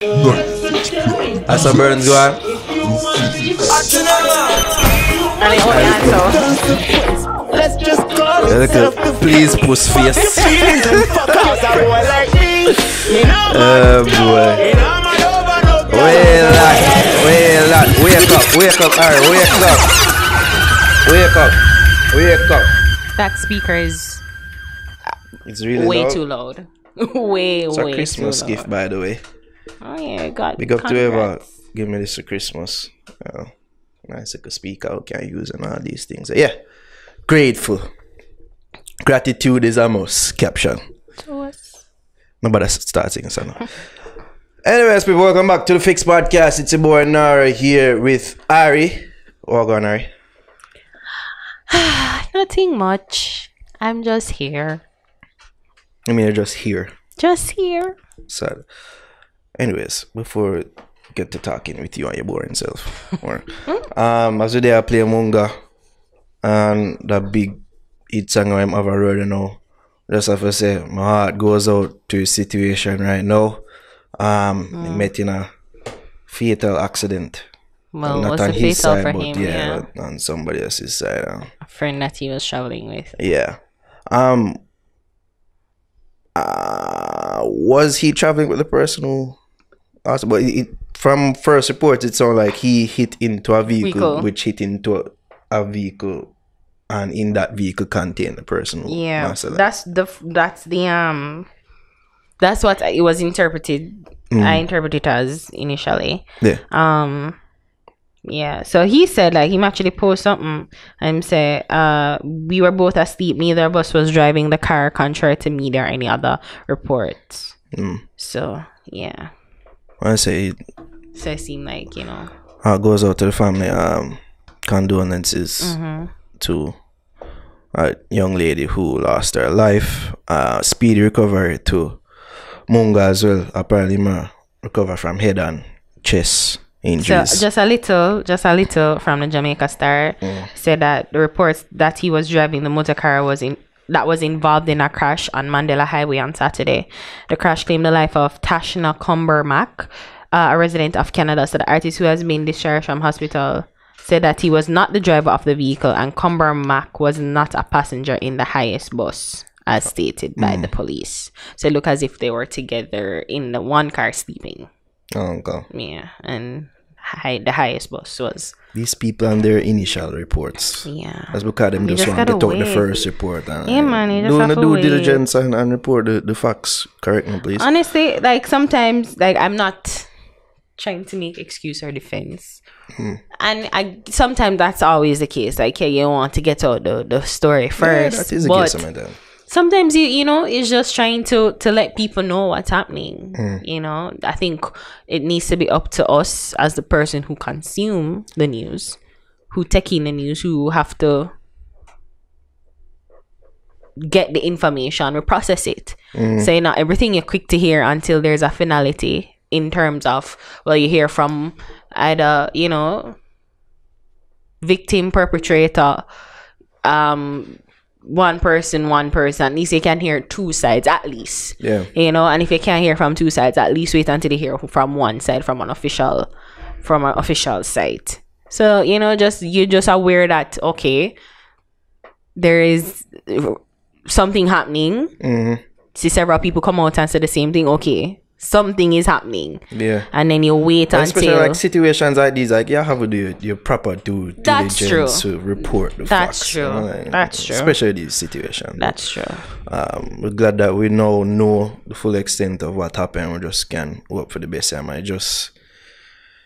As a burns go on. Let's just go. Please push face. Boy. Wake up, Harry, wake up. That speaker is It's really way loud. too loud. way It's way a Christmas too gift, loud. by the way. Oh yeah, God. Big up to whoever give me this for Christmas. Nice like a speaker I can use and all these things. Yeah. Grateful. Gratitude is a must. Caption. Nobody start singing so now. Anyways, people, welcome back to the Fix Podcast. It's your boy Naro here with Ari. What going on, Ari? Nothing much. I'm just here. I mean, you're just here. Just here. Sad. Anyways, before we get to talking with you and your boring self, or as we there play Munga and that big hit song I'm ever heard, you know, just have to say my heart goes out to his situation right now. He met in a fatal accident. Well, Not was on it his fatal side, for but him? yeah, on somebody else's side. A friend that he was traveling with. Yeah. Was he traveling with the person who? Also, but from first reports, it sounded like he hit into a vehicle, which hit into a vehicle, and in that vehicle contained the person who that's what it was interpreted. I interpreted it as initially. Yeah. Yeah. So he said like him actually post something and say we were both asleep. Neither of us was driving the car, contrary to media or any other reports. So yeah. I say. So it seemed like, you know. Goes out to the family. Condolences to a young lady who lost her life. Speedy recovery to Munga as well. Apparently, recover from head and chest injuries. So just a little from the Jamaica Star said that the reports that he was driving the motor car was involved in a crash on Mandela Highway on Saturday. The crash claimed the life of Tashna Combermack, a resident of Canada. So the artist who has been discharged from hospital said that he was not the driver of the vehicle and Combermack was not a passenger in the highest bus, as stated by the police. So it looked as if they were together in the one car sleeping. Oh, okay. Yeah, and the highest bus was... These people and their initial reports. Yeah. That's because them just want to get out the first report. And, yeah, man, you just have to do wait. diligence and report the facts. Correct me, please. Honestly, like sometimes, like I'm not trying to make excuse or defense. And sometimes that's always the case. Like, yeah, you want to get out the story first. Yeah, that is the case sometimes. Sometimes you know it's just trying to let people know what's happening. You know, I think it needs to be up to us as the person who consume the news, who take in the news, who have to get the information, we process it. So not everything you're quick to hear until there's a finality in terms of, well, you hear from either, you know, victim, perpetrator, one person, at least you can hear two sides at least. Yeah. You know, and if you can't hear from two sides, at least wait until you hear from one side, from an official site. So, you know, you're just aware that okay, there is something happening. See several people come out and say the same thing, okay. Something is happening. Yeah. And then you wait especially until like situations like these, like you have to do your proper due diligence to report the facts. That's true. You know, like, That's true. Especially these situations. That's true. We're glad that we now know the full extent of what happened. We just can hope for the best. I might just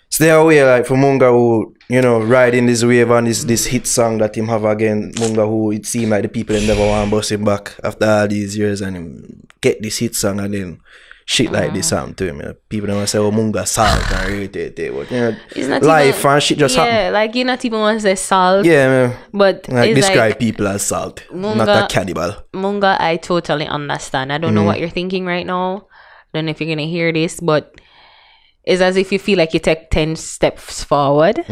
stay away, like for Munga who, you know, riding this wave on this hit song that him have again. Munga who it seemed like the people that never want to bust him back after all these years and him get this hit song and then shit like this happen to him. You know? People don't want to say, oh, Munga salt and irritate, but you know, life and shit just happen. Yeah, like you not even want to say salt. Yeah, man. But like it's describe like, people as salt, Munga, not a cannibal. Munga, I totally understand. I don't know what you're thinking right now. I don't know if you're gonna hear this, but it's as if you feel like you take 10 steps forward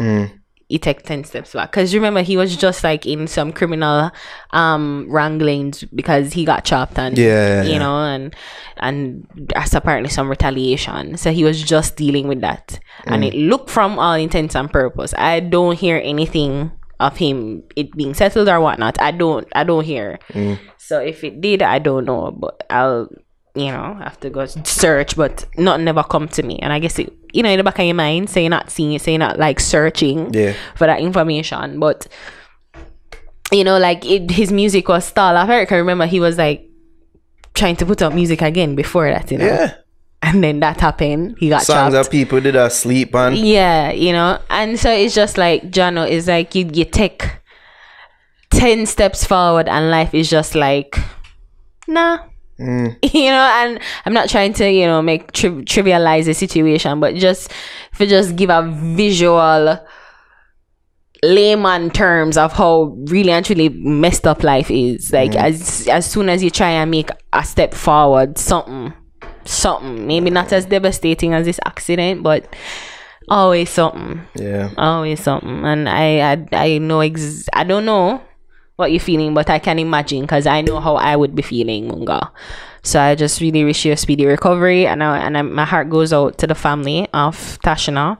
he take 10 steps back. Because remember, he was just like in some criminal wranglings because he got chopped and you know, and that's apparently some retaliation. So he was just dealing with that, and it looked, from all intents and purpose, I don't hear anything of him it being settled or whatnot. I don't hear. So if it did, I don't know, but I'll, you know, have to go search, but nothing never come to me. And I guess it, you know, in the back of your mind, so you're not seeing it, so you're not like searching for that information. But you know, like his music was stalled. I can remember he was like trying to put up music again before that, you know. And then that happened. He got songs chopped. that people did sleep on. Yeah, you know. And so it's just like, Jano, is like you take 10 steps forward and life is just like, nah. You know, and I'm not trying to, you know, make trivialize the situation, but just give a visual layman terms of how really and truly messed up life is. Like as soon as you try and make a step forward, something maybe not as devastating as this accident, but always something. Always something. And I know I don't know what you're feeling, but I can imagine, because I know how I would be feeling, Munga. So I just really wish you a speedy recovery, and my heart goes out to the family of Tashina.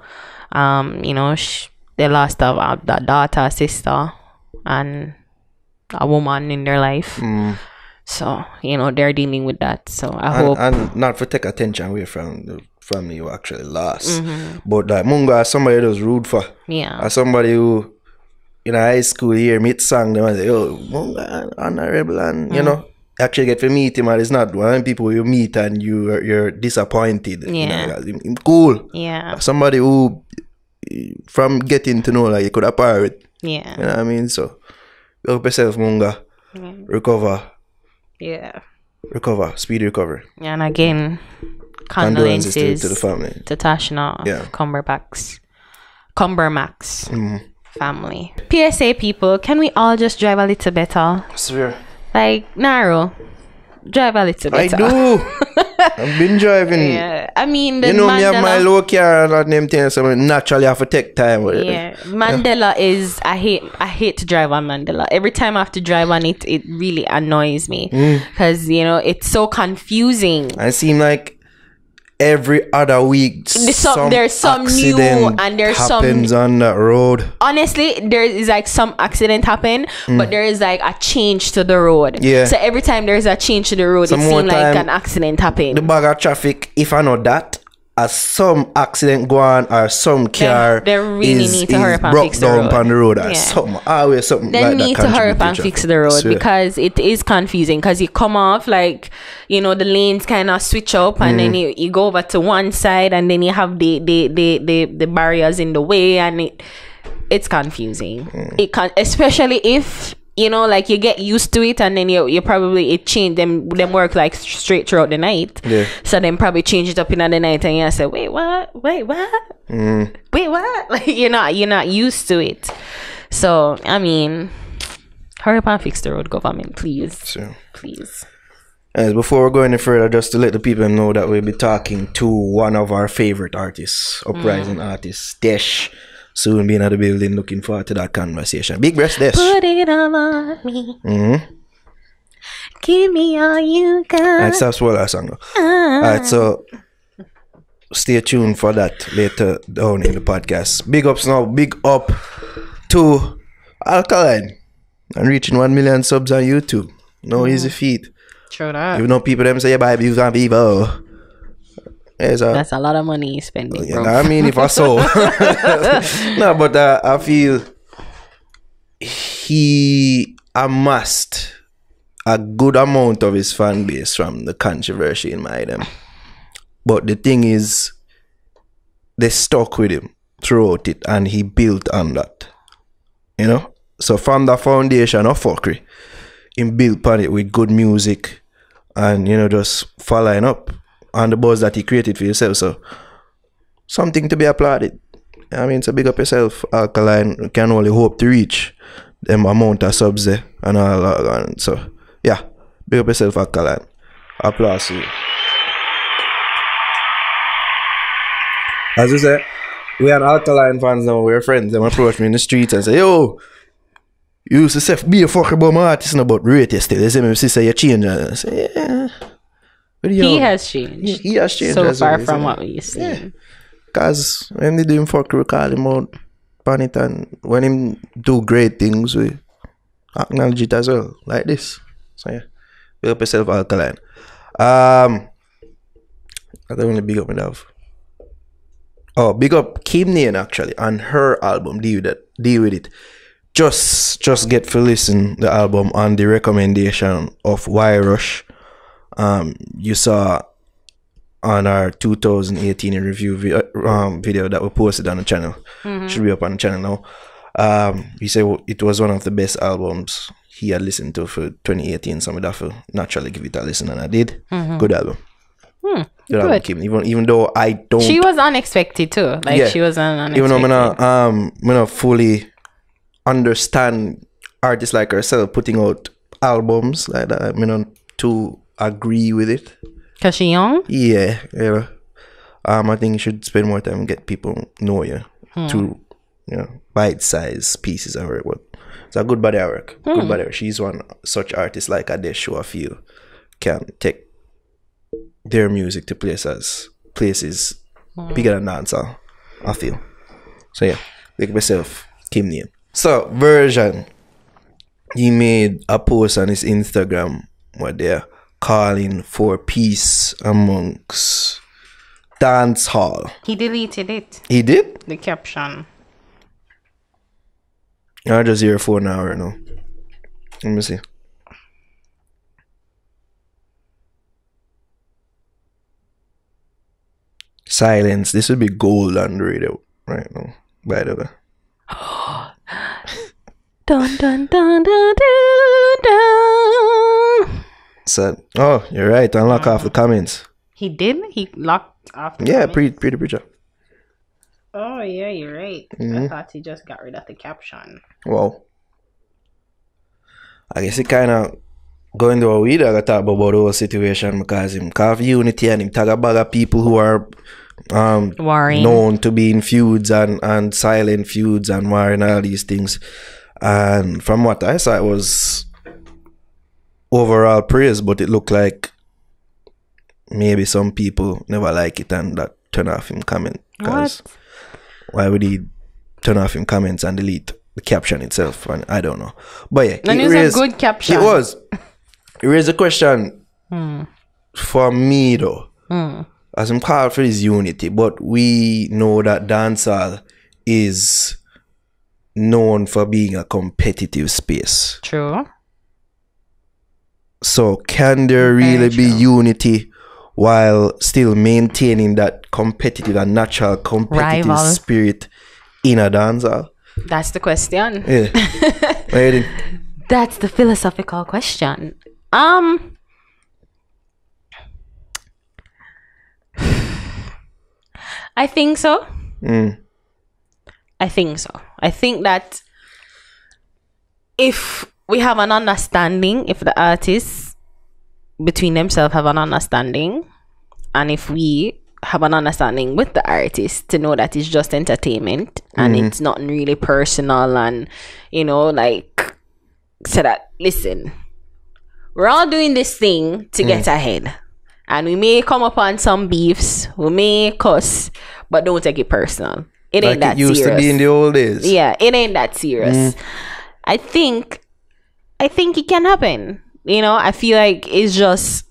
You know, they lost a daughter, sister, and a woman in their life. So, you know, they're dealing with that. So I hope, and not for take attention away from the family you actually lost, but like Munga, as somebody that was rude for, as somebody who in high school here meet song them and say, oh, Munga honorable, and you know, actually get to meet him, and it's not one of the people you meet and you're disappointed. You know, him cool. Somebody who from getting to know, like, you could have pirate. You know what I mean? So help yourself, Munga. Recover. Recover. Speedy recovery. And again, condolences to the family. To Tashina of Cumbermax family. PSA people, can we all just drive a little better? I swear. Like, Naro, drive a little better. I do. I've been driving. I mean, you know, me have my low car and all them things, so I naturally have to take time with it. Mandela is, I hate to drive on Mandela. Every time I have to drive on it, it really annoys me, because you know, it's so confusing. I seem like every other week there's some new, and there's happens on that road. Honestly, there is like some accident happen, but there is like a change to the road. So every time there's a change to the road, it seems like an accident happened. The bag of traffic, if I know that, as some accident go on, or some car they really need to hurry up and fix the road. On the road, or always something they like that. They need to hurry up and fix the road, because it is confusing, because you come off, like, you know, the lanes kind of switch up, and then you go over to one side, and then you have the barriers in the way, and it's confusing. It can, especially if, you know, like, you get used to it, and then you probably, it change them work like straight throughout the night. So then probably change it up in the night, and you say, wait what, like, you're not used to it. So I mean, hurry up and fix the road, government, please. Please. As before we go any further, just to let the people know that we'll be talking to one of our favorite artists, uprising artists, Dehshh. Soon being at the building, looking forward to that conversation. Big breast, Dehshh. Put it all on me. Give me all you got. Alright, stop swallow that song. Alright, so stay tuned for that later down in the podcast. Big ups now. Big up to Alkaline and reaching 1 million subs on YouTube. No easy feat. True that. You know, people them say, buy views on people. That's a lot of money you spending, bro. I mean, if I saw. No, but I feel he amassed a good amount of his fan base from the controversy in my them. But the thing is, they stuck with him throughout it, and he built on that. You know? So from the foundation of fuckery, he built on it with good music and, you know, just following up on the buzz that he created for himself. So something to be applauded. I mean, so big up yourself. Alkaline can only hope to reach them amount of subs there and all that. And so yeah, big up yourself, Alkaline. Applause to you. As you say, We are Alkaline fans now. We're friends. They approach me in the streets and say, "Yo, you used to say be a fuck about my artist and about rate you still." They say, "My sister, you change." I say, "Yeah." He has changed. He has changed. So far from what we used to see. Because when they do him fuck, we call him out on it, and when him do great things, we acknowledge it as well, like this. So yeah, big up yourself, Alkaline. I don't want to big up enough. Oh, big up Kim Nane actually on her album. Deal with it. Just get to listen the album on the recommendation of Y Rush. You saw on our 2018 review video that we posted on the channel. Should be up on the channel now. He said it was one of the best albums he had listened to for 2018. So I have to naturally give it a listen, and I did. Good album. Good album, Kim. Even though I don't. She was unexpected too. Like she was unexpected. Even though I not fully understand artists like herself putting out albums like that. I not to agree with it. Cause she young? Yeah, yeah. I think you should spend more time and get people know you to bite-sized pieces of her work. It's a good body of work. Good body of work. She's one such artist like a Dehshh who I feel can take their music to places bigger than dancehall, I feel. So yeah, like myself, Kim Nane. So Version, he made a post on his Instagram where they're calling for peace amongst dancehall. He deleted it. He did? The caption. I just hear phone now right now. Let me see. Silence. This would be gold on the radio right now, by the way. Dun dun dun dun dun dun. So, oh, you're right. Unlock off the comments. He did? He locked off the comments? Pretty picture. Oh, yeah, you're right. I thought he just got rid of the caption. Wow. I guess it kind of going to a weed I talk about the whole situation because him have unity and him tag a bag of people who are known to be in feuds and silent feuds and warring all these things. And from what I saw, it was overall praise, but it looked like maybe some people never like it and that turn off him comment. Because why would he turn off him comments and delete the caption itself? And I don't know. But yeah, and it was a good caption. It was. It raised a question for me though. As I'm called for his unity, but we know that dancehall is known for being a competitive space. True. So can there really be unity while still maintaining that competitive and natural competitive spirit in a dancehall? That's the question. Yeah. That's the philosophical question. I think so. I think so. I think that if we have an understanding, if the artists between themselves have an understanding, and if we have an understanding with the artist to know that it's just entertainment and it's not really personal, and like so that listen, we're all doing this thing to get ahead, and we may come upon some beefs, we may cuss, but don't take it personal. It ain't that serious. It used to be in the old days. Yeah, it ain't that serious. I think it can happen. I feel like it's just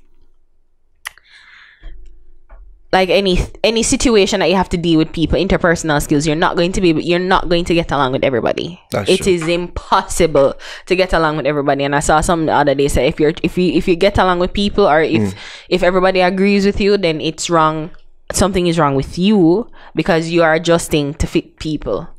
like any situation that you have to deal with people, interpersonal skills. You're not going to get along with everybody. It is impossible to get along with everybody. And I saw some the other day say if you get along with people, or if everybody agrees with you, then it's wrong. Something is wrong with you because you are adjusting to fit people.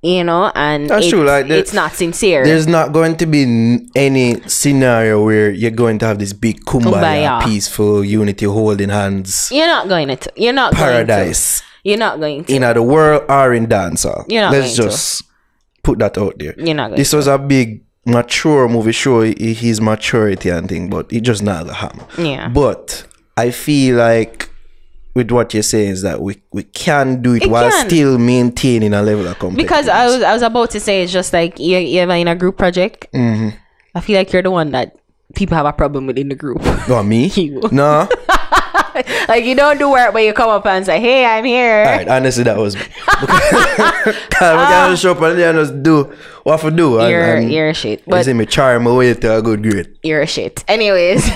And that's true. Like it's not sincere. There's not going to be any scenario where you're going to have this big kumbaya. Peaceful unity, holding hands. You're not going to. You're not paradise. You're not going to. In the world or in dancehall. Let's just put that out there. You're not going this was a big mature movie, show his maturity and thing, but it just not gonna happen. Yeah. But I feel like with what you're saying is that we can do it while still maintaining a level of competitiveness. Because I was about to say, it's just like you're in a group project. I feel like you're the one that people have a problem with in the group. Not me. You. No. Like, you don't do work, but you come up and say, hey, I'm here. All right, honestly, that was me. We can show up and just do what we do. You're shit. But you see me charm my way to a good grade. You're shit. Anyways.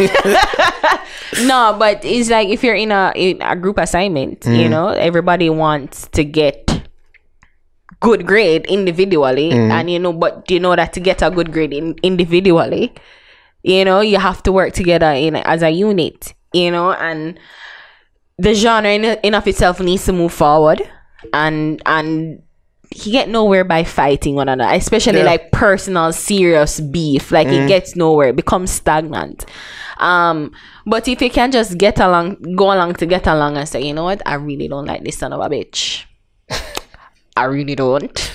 No, but it's like if you're in a group assignment, you know, everybody wants to get good grade individually. And, you know, but you know that to get a good grade individually, you know, you have to work together as a unit. You know, and the genre in of itself needs to move forward, and he get nowhere by fighting one another, especially like personal serious beef. Like it gets nowhere, it becomes stagnant. But if you can just go along to get along and say, you know what, I really don't like this son of a bitch. I really don't.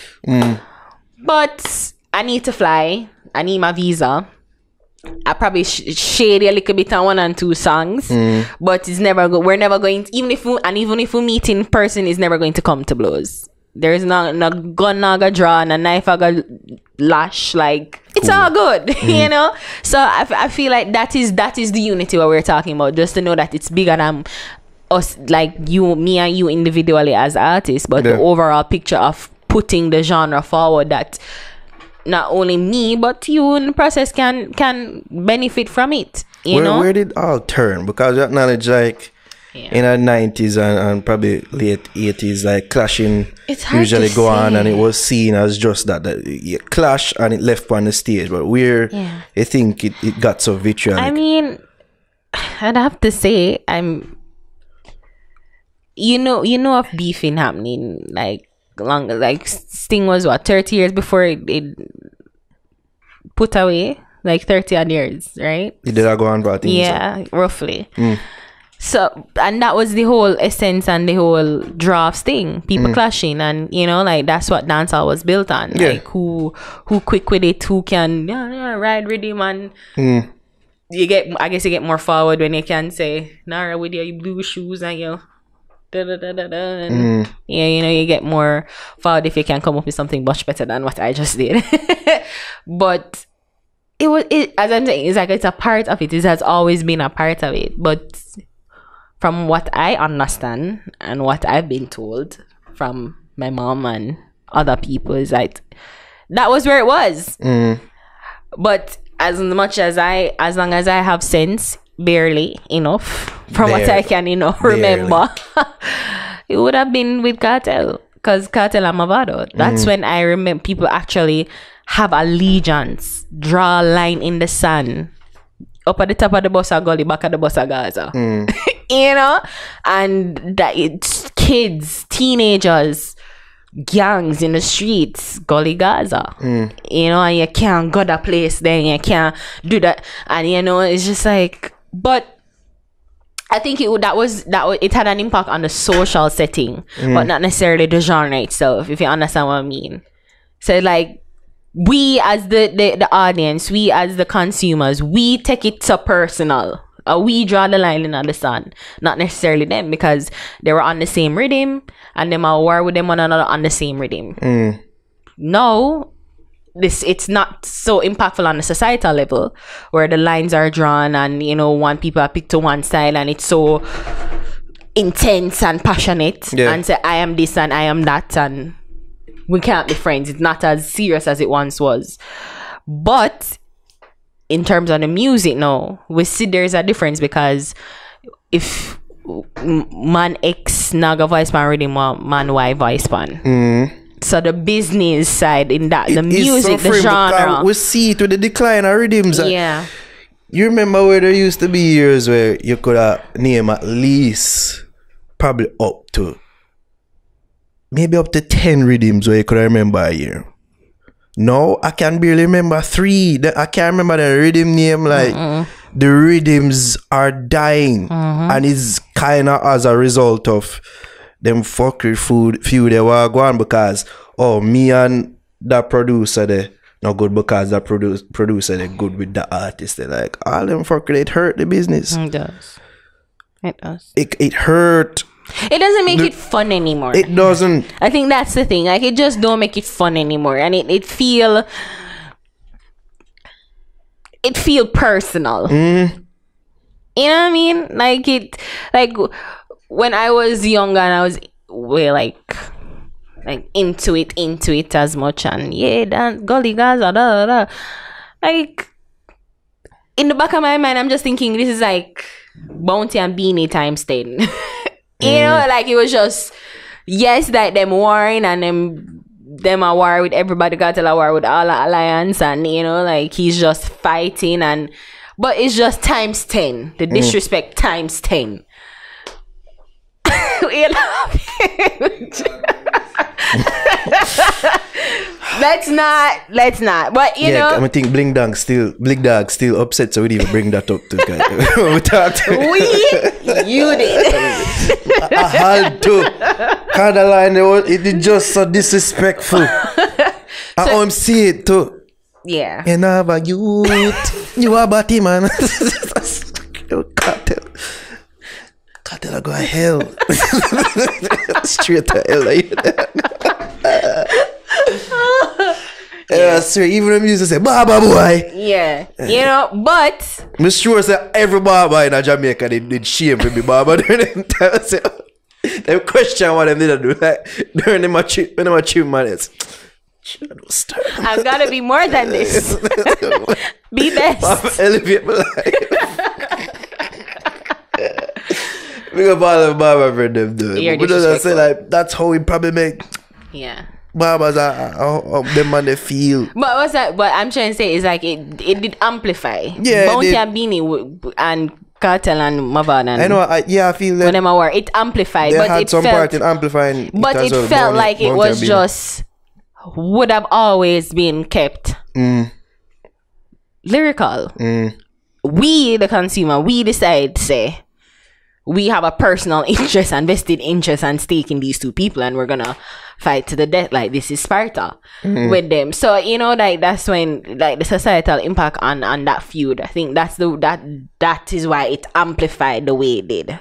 But I need to fly. I need my visa. I probably shade a little bit on 1 and 2 songs, but it's never we're never going to, even if we meet in person, it's never going to come to blows. There is no gun naga draw and a knife aga lash, like it's all good. You know. So I feel like that is the unity what we're talking about, just to know that it's bigger than us, like me and you individually as artists, but the overall picture of putting the genre forward, that not only me but you in the process can benefit from it. You know? Where did all turn? Because we acknowledge, like, in the 90s and probably late 80s, like clashing usually go on, and it was seen as just that you clash and it left on the stage. But where I think it got so vitriolic. I mean, I'd have to say, you know of beefing happening like Sting was what 30 years before it put away, like 30 odd years, right? It did go on about things. Yeah, roughly. So, and that was the whole essence and the whole draw of Sting, people clashing, and you know, like that's what dancehall was built on. Like who quick with it, who can ride rhythm, and I guess you get more forward when you can say Naro with your blue shoes and your and you know, you get more forward if you can come up with something much better than what I just did. But it as I'm saying, it's like it's a part of it. It has always been a part of it. But from what I understand and what I've been told from my mom and other people, is like that was where it was. But as long as I have sense, barely enough from what I can, you know, remember, it would have been with Cartel, because Cartel and Mavado. That's when I remember people actually have allegiance, draw a line in the sand, up at the top of the bus gully, back at the bus Gaza. You know, and that it's kids, teenagers, gangs in the streets, gully Gaza. You know, and you can't go that place, then you can't do that, and you know, it's just like. But I think it had an impact on the social setting, but not necessarily the genre itself, if you understand what I mean. So like, we as the audience, we as the consumers, we take it so personal. We draw the line in the sand, not necessarily them, because they were on the same rhythm and them are war with them one another on the same rhythm. No, it's not so impactful on the societal level, where the lines are drawn and, you know, one people are picked to one side and it's so intense and passionate, and say I am this and I am that and we can't be friends. It's not as serious as it once was. But in terms of the music now, we see there's a difference, because if man X naga voice pan reading man Y voice pan. So the business side in that, the music, the genre, we see it with the decline of rhythms. Yeah. You remember where there used to be years where you could name at least probably up to 10 rhythms where you could remember a year. No, I can barely remember 3. I can't remember the rhythm name. Like the rhythms are dying, and it's kind of as a result of them fuckery feud they were going, because me and that producer they not good, because that producer they good with the artist. They like all them fuckery, it hurt the business. It does. It hurt It doesn't make it fun anymore. It doesn't. I think that's the thing. Like, it just don't make it fun anymore, and it feel personal. You know what I mean? Like when I was younger and I was like into it as much, and that Gully Gaza, like in the back of my mind, I'm just thinking this is like Bounty and Beanie times 10. You know, like it was just like them warring and them a war with everybody, got a war with all the alliance, and you know, like he's just fighting, but it's just times 10. The disrespect times 10. You know? Let's not. But you know, I think Bling Dog still upset, so we didn't even bring that up to guys. We talked. You did. I had to. Caroline, it is just so disrespectful. I see it too. Yeah. And I have a youth. You are Batty, man. Cartel, I go to hell. Straight to hell. Yeah, sir. Even the music say, Baba boy. Yeah. You know, but I'm sure that every Baba in Jamaica did shame for me, Baba. During them time, them question what them did do. Like, during them achieve minutes. I've got to be more than this. Be best. Baba, elevate my life. We got Baba for them doing. But I say like that's how we probably make. Yeah. Babas them man they feel. But what's that? What I'm trying to say is like it did amplify. Yeah. Bounty and Beanie and Cartel and Mavana. I know. I feel that when them were it amplified. They but had it some felt, part in amplifying. But it felt like it was just would have always been kept lyrical. We the consumer, we decide to say we have a personal interest and vested interest and stake in these two people, and we're gonna fight to the death. Like this is Sparta with them. So you know, like that's when like the societal impact on that feud. I think that is why it amplified the way it did.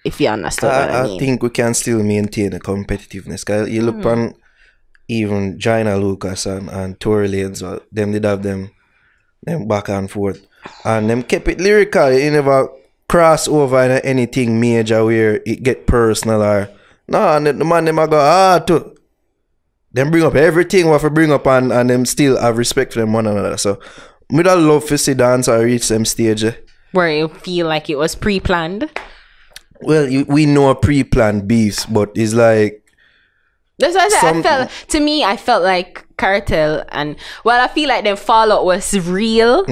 If you understand what I mean. I think we can still maintain the competitiveness. Cause you look on even Gina Lucas and Tory Lanez, so them did have them back and forth, and them kept it lyrical. You never cross over in anything major where it get personal or and the man them a go to them bring up everything what to bring up and them still have respect for them one another. So me that love to see dance or reach them stage where you feel like it was pre-planned. Well, we know pre-planned beefs, but it's like that's why I felt like Cartel and I feel like them fallout was real.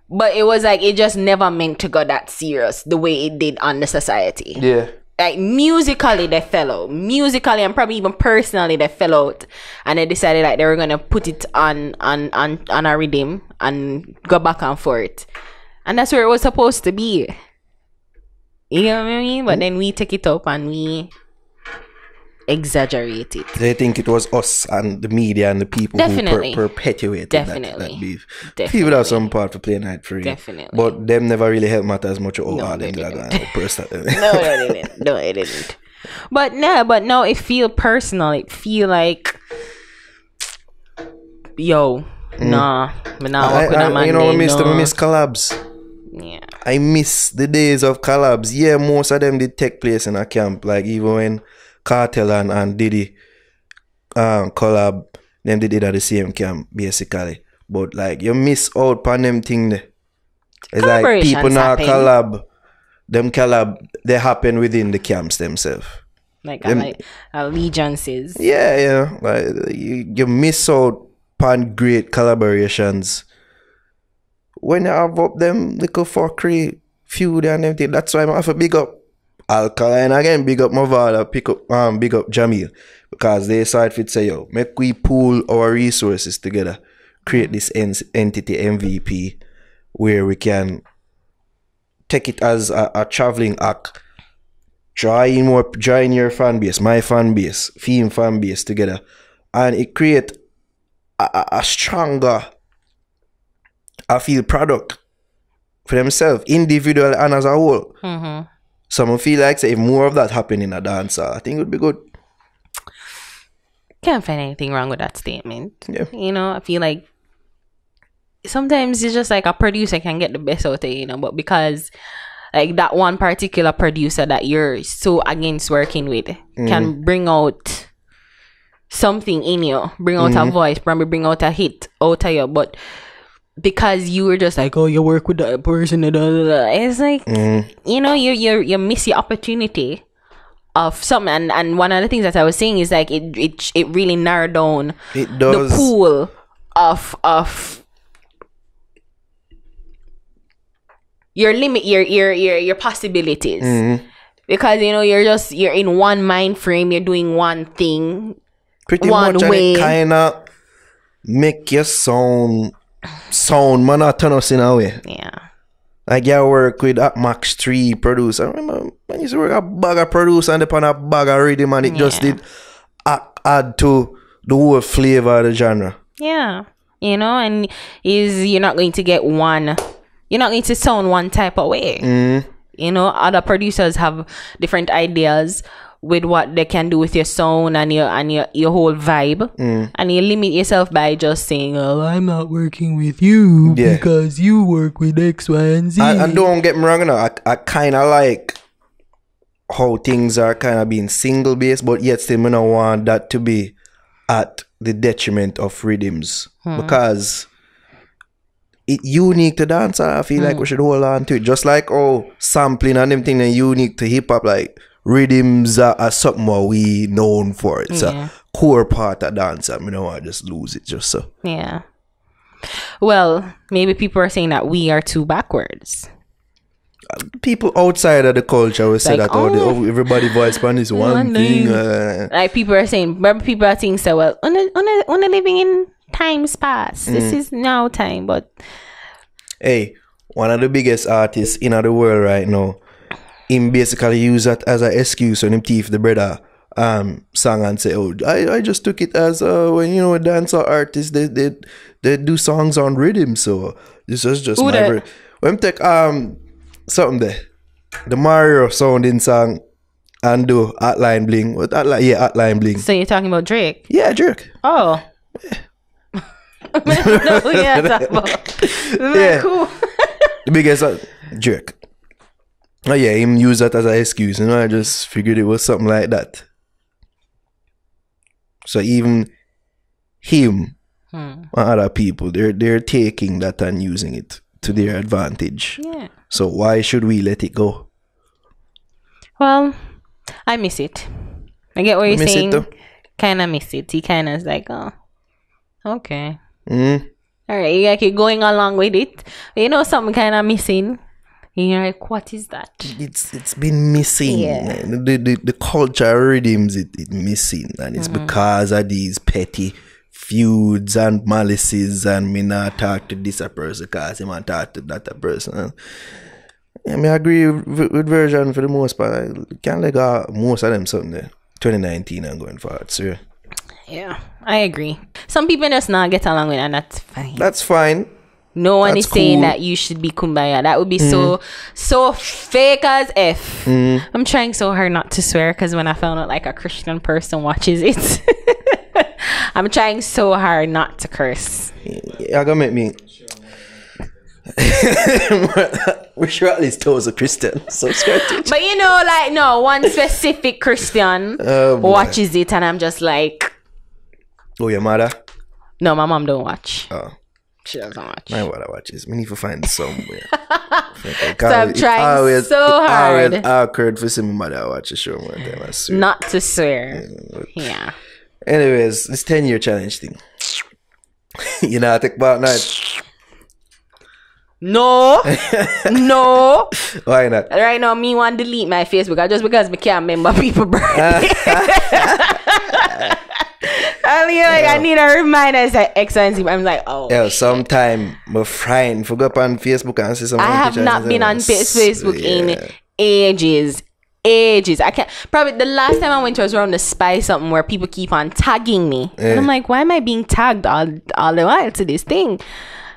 But it was like it just never meant to go that serious the way it did on the society. Yeah. Like musically they fell out. Musically and probably even personally they fell out. And they decided like they were gonna put it on a rhythm and go back and forth. And that's where it was supposed to be. You know what I mean? But then we take it up and we exaggerate it. They think it was us and the media and the people Definitely. who perpetuated that beef. Definitely. People have some part to play night free. Definitely. But them never really helped matter as much. No, they didn't. No, it didn't. But no, it feel personal. It feel like yo, nah, work with a man. You know, I miss collabs. Yeah. I miss the days of collabs. Yeah, most of them did take place in a camp. Like even when Cartel and Diddy collab, them did it at the same camp basically. But like you miss out on them thing there. It's like people now collab. Them collab they happen within the camps themselves. Like allegiances. Yeah. Like you miss out on great collaborations when you have up them little fuckery feud and everything. That's why I have to big up Alkaline again, big up Mavada, big up Jamil, because they side fit say, yo, make we pool our resources together, create this entity MVP where we can take it as a traveling act, join your fan base, my fan base, theme fan base together, and it create a stronger, I feel, product for themselves, individual and as a whole. So I feel like say if more of that happen in a dancer, I think it would be good. Can't find anything wrong with that statement. Yeah. You know, I feel like sometimes it's just like a producer can get the best out of you know, but because like that one particular producer that you're so against working with can bring out something in you, bring out a voice, probably bring out a hit out of you, but because you were just like, oh, you work with that person, it's like you know, you miss your opportunity of something. And one of the things that I was saying is like it really narrowed down the pool of your limit, your possibilities, because you know you're in one mind frame, you're doing one thing pretty one much, way. and it kind of make your sound monotonous in a way. Yeah. Like you work with a Max 3 producer. I remember when you used to work a bag of producer and upon a bag of rhythm, and it just did add to the whole flavor of the genre. Yeah. You know, and you're not going to get one, you're not going to sound one type of way. You know, other producers have different ideas with what they can do with your sound and your whole vibe, and you limit yourself by just saying, oh, I'm not working with you because you work with X, Y, and Z. And don't get me wrong, you know, I kind of like how things are kind of being single based, but yet still I don't want that to be at the detriment of rhythms, because it's unique to dance. I feel like we should hold on to it, just like sampling and them things are unique to hip hop. Like rhythms are something what we known for. It's a core part of dance. I don't want to just lose it just so. Yeah. Well, maybe people are saying that we are too backwards. People outside of the culture will say like, that everybody voice pan is one thing. Like people are saying so, well, only living in times past. This is now time, but hey, one of the biggest artists in the world right now, him basically use that as an excuse when him thief the brother song and say, oh, I just took it as when you know a dancer artist they do songs on rhythm, so this is just when take something there, the Mario sounding song and do Hotline Bling. What Hotline? Yeah, Hotline Bling. So you're talking about Drake? Yeah, Drake. Oh. No, yeah, that's about. Cool. The biggest Drake. Oh yeah, him use that as an excuse. You know, I just figured it was something like that. So even him and other people, they're taking that and using it to their advantage. Yeah. So why should we let it go? Well, I miss it. I get what you're saying. Kind of miss it. He kind of is like, oh, okay. All right, you like you're going along with it. But you know something kind of missing. And you're like, what is that? It's been missing. Yeah. The culture rhythms it missing, and it's because of these petty feuds and malices, and me not talk to this a person because him not talk to that a person. I mean, I agree with Version for the most part. I can't let go most of them something there. 2019 and going forward, so yeah, I agree. Some people just not get along with it, and that's fine. That's fine. No one is saying that you should be kumbaya. That would be so fake as F. I'm trying so hard not to swear because when I found out like a Christian person watches it, I'm trying so hard not to curse. Yeah, gonna make me. We're sure at least towards a Christian. So but you know, like no one specific Christian watches it, and I'm just like, oh, your mother? No, my mom don't watch. Oh. She doesn't watch. My mother watches. We need to find it somewhere. So I'm trying so hard. It's awkward for some mother watch a show more time, I swear. Not to swear. Yeah. Anyways, this 10-year challenge thing. You know, I take part night. No. No. Why not? Right now, me want to delete my Facebook just because I can't remember people's birthday. I need a reminder. It's like X, Y, and Z. I'm like, oh. Yeah, sometime my friend forgot on Facebook and see some. I have not been on Facebook in ages. I can't. Probably the last time I went was around the spy something where people keep on tagging me, and I'm like, why am I being tagged all the while to this thing?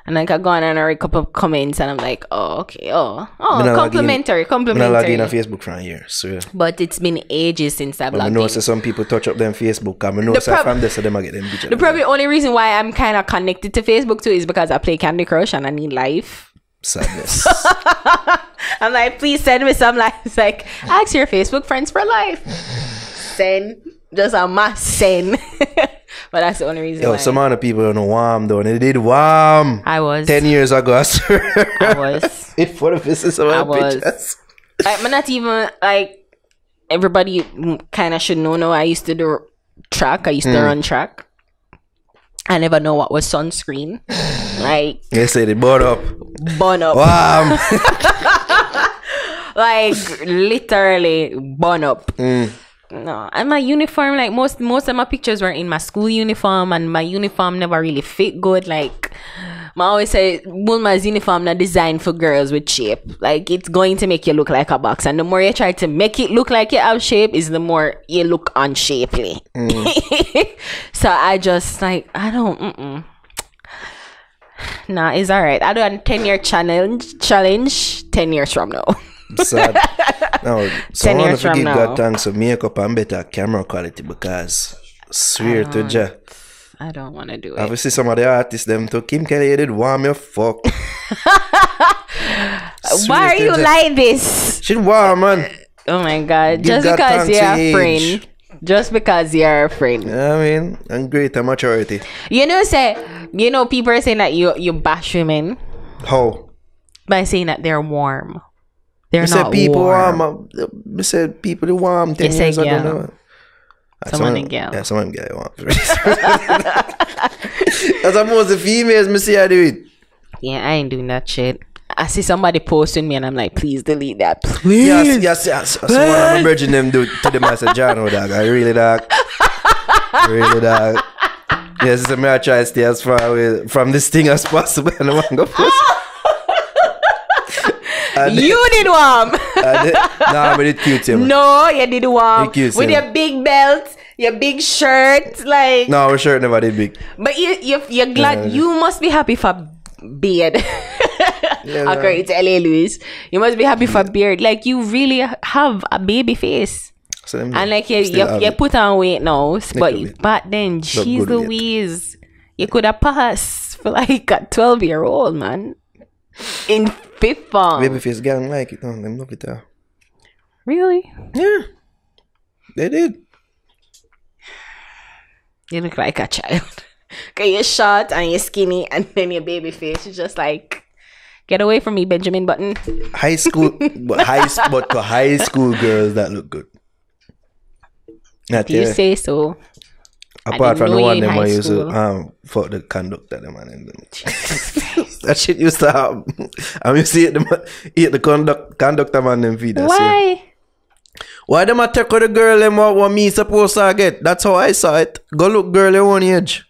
And like I go on and I read a couple of comments and I'm like, oh, okay, complimentary. I'm not logging on Facebook for a year, so but it's been ages since I've logged in. I know some people touch up them Facebook and I know from this so them I get them bitches. The probably only reason why I'm kind of connected to Facebook too is because I play Candy Crush and I need life. Sadness. I'm like, please send me some life. It's like, ask your Facebook friends for life. Send. Just a mass send. But that's the only reason why. Some other people don't know warm though. They did warm. I was 10 years ago, I swear. I was It for the business of my pictures. I'm not even like everybody kind of should know now. I used to do track. I used to run track. I never know what was sunscreen. Like they say they burn up. Wow. Like literally burn up. No, and my uniform, like most of my pictures were in my school uniform, and my uniform never really fit good. Like I always say, Bulma's uniform not designed for girls with shape. Like it's going to make you look like a box, and the more you try to make it look like you have shape, is the more you look unshapely. So I just like I don't. Nah, it's alright. I do a 10-year challenge 10 years from now. Sad. No, so 10 years from now. God thanks for makeup and better camera quality because swear to Jah. I don't want to do it. Obviously, some of the artists them to Kim Kelly did warm your fuck. Why are you like this? She warm, man. Oh my God! Just because you're a friend. Just because you're a friend. I mean, and greater maturity. People are saying that you bash women. How? By saying that they're warm. They're not said people warm. I said people warm 10 years ago. No. Someone girl. Yeah, someone girl warm. That's most the females me see I do it. Yeah, I ain't doing that shit. I see somebody posting me and I'm like, please delete that. Please. Yes. So what I'm urging them do to them as a Jano dog. I really dog. Yes, so I try to stay as far away from this thing as possible. And I want to go first. You did warm. Nah, but it's cute. No, you did warm. With your big belt, your big shirt, like. No, our shirt never did big. But you're glad. You must be happy for beard. According to L.A. Lewis, you must be happy for beard. Like you really have a baby face. And like you put on weight now, but back then, jeez Louise, you could have passed for like a 12-year-old man in fifth form. Baby face gang like it, them love it. Really? Yeah, they did. You look like a child. Cause you're short and you're skinny, and then your baby face is just like, get away from me, Benjamin Button. High school, but for high school girls that look good. Do you say so? Apart from the one them I used to for the conductor them and them. That shit used to happen. I mean, see it the conductor man them feed us. Why? Why them a take with the girl them what me supposed to get? That's how I saw it. Go look girl your own age.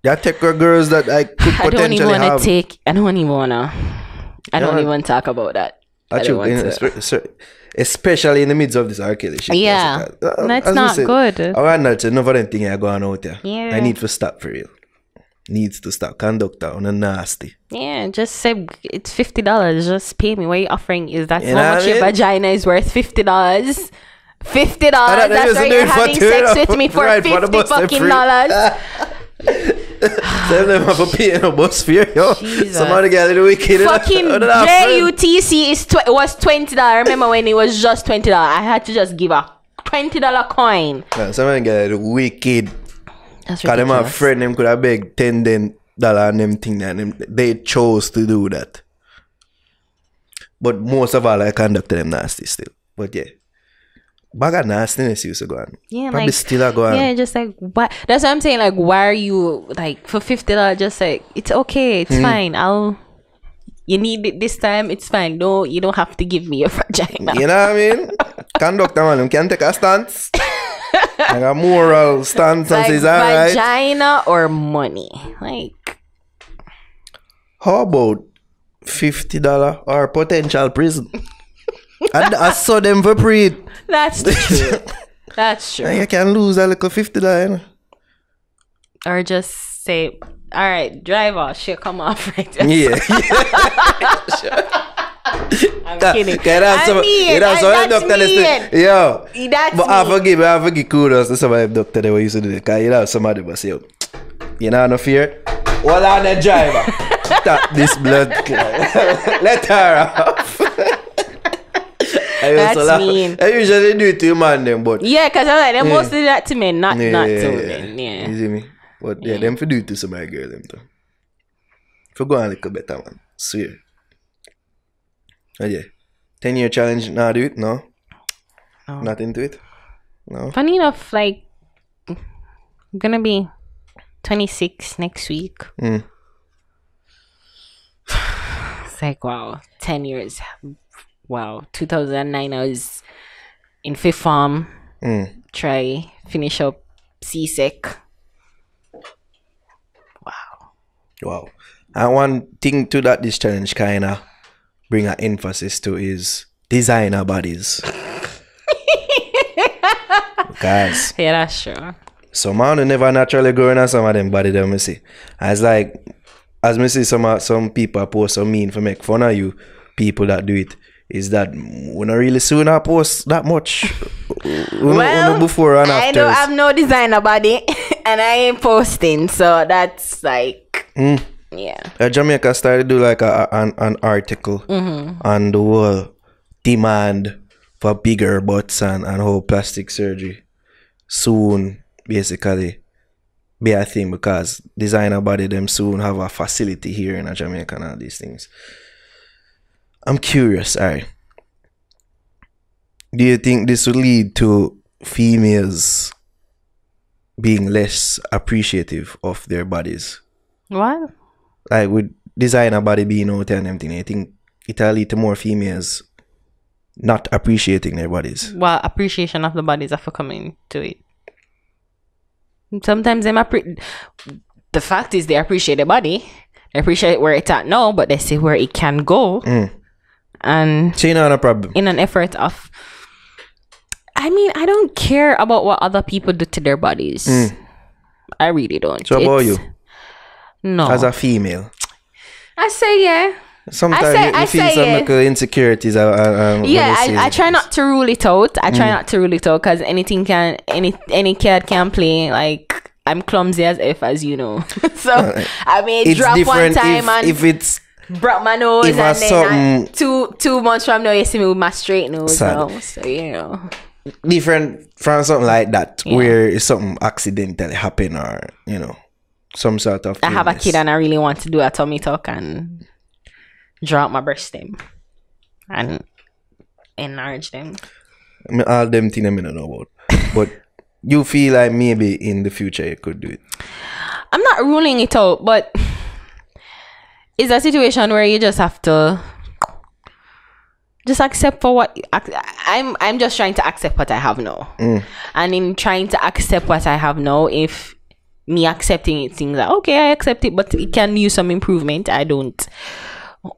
You take with girls that I could potentially have. I don't even wanna. I don't even talk about that. Especially in the midst of this R. Kelly shit. Yeah. That's not good. I want not to know for anything I going out there. Yeah. I need to stop for real. Needs to stop. Conductor on a nasty. Yeah, just say it's $50. Just pay me. What are you offering? Is that how much your vagina is worth? $50? $50. That's why you're having sex with me for $50 fucking dollars. Them have to pay no bus fare, yo. Somebody get it wicked. Fucking JUTC was $20. Remember when it was just $20? I had to just give a $20 coin. Somebody get it wicked. That's ridiculous. Cause them have friend them could have begged $10 and them thing and they chose to do that. But most of all I conducted them nasty still. But yeah. Bag of nastiness used to go on. Yeah, probably like, still go on. Yeah, just like what? That's what I'm saying. Like, why are you like for $50? Just like it's okay, it's fine. You need it this time. It's fine. No, you don't have to give me your vagina. You know what I mean? Conductor man, can take a stance. Like a moral stance and says, alright. Vagina or money? Like, how about $50 or potential prison? I saw them for pre. That's the truth. That's true. You can lose a little $50, you know? Or just say All right, driver, shit, come off right. Yeah. I'm kidding. That's yo. That's but I forgive kudos to some of them doctor they used to do it. Cause you know somebody must say, you know no fear. Well on the driver. Tap this blood clot. Let her off. That's mean. I usually do it to man them, but yeah, cause I'm like they mostly do that to men, not to women. Yeah. You see me? But yeah, them for do it to some of my girl them too. For go on a little better man. Swear. Oh yeah. 10-year challenge now do it? No? Not into it? No. Funny enough, like I'm gonna be 26 next week. It's like wow, 10 years. Wow, 2009 I was in fifth form. Try finish up CSEC. Wow. And one thing to that this challenge kinda bring an emphasis to is designer bodies. Because yeah, that's true. some man never naturally growing on some of them body them see. As like as me see some people post some mean for make fun of you, people that do it. Is that we not really soon I post that much? Well, before and I after. don't have no designer body and I ain't posting, so that's like yeah. Jamaica started to do like an article on the whole demand for bigger butts and whole plastic surgery soon basically be a thing because designer body them soon have a facility here in Jamaica and all these things. I'm curious, alright. Do you think this will lead to females being less appreciative of their bodies? What? Like with designer body being out there and everything, I think it'll lead to more females not appreciating their bodies. Well, appreciation of the bodies are for coming to it. Sometimes the fact is they appreciate the body. They appreciate where it's at now, but they see where it can go. And so you know, no problem. In an effort of I mean, I don't care about what other people do to their bodies. I really don't. So about you? No. As a female? I say yeah. Sometimes you feel some insecurities. I try not to rule it out. I try not to rule it out because any kid can play. Like I'm clumsy as if, as you know. So I may drop one time if it's broke my nose and then two months from now you see me with my straight nose now. So you know. Different from something like that where it's something accidentally happen or you know some sort of I have a kid and I really want to do a tummy tuck and drop my breast them and enlarge them. I mean, all them things I don't know about. But you feel like maybe in the future you could do it. I'm not ruling it out, but it's a situation where you just have to just accept for what I'm just trying to accept what I have now. And in trying to accept what I have now, if me accepting it seems like okay, I accept it, but it can use some improvement. I don't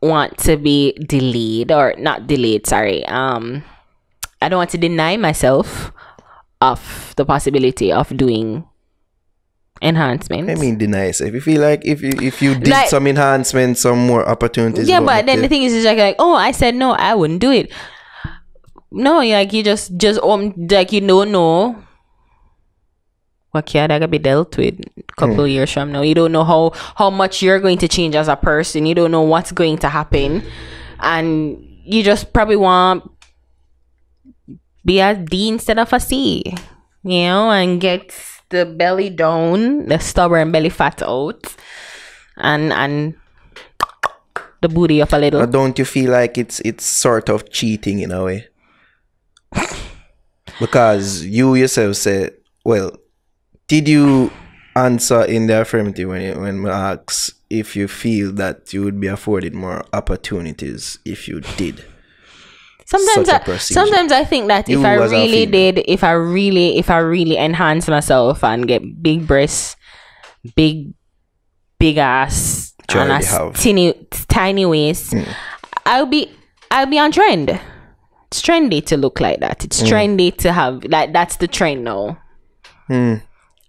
want to be delayed or not delayed, sorry. I don't want to deny myself of the possibility of doing enhancements. I mean, deny yourself. If you feel like if you did like, some enhancements, some more opportunities. Yeah, but then the thing is like, oh, I said no, I wouldn't do it. No, like you just like you don't know what can that be dealt with a couple years from now. You don't know how much you're going to change as a person. You don't know what's going to happen, and you just probably want be a D instead of a C, you know, and get the belly down, the stubborn belly fat out, and the booty up a little. But don't you feel like it's sort of cheating in a way? Because you yourself said, well, did you answer in the affirmative when I asked if you feel that you would be afforded more opportunities if you did? Sometimes I think that if I really enhance myself and get big breasts, big ass, and a tiny waist, I'll be on trend. It's trendy to look like that. It's trendy to have like that's the trend now.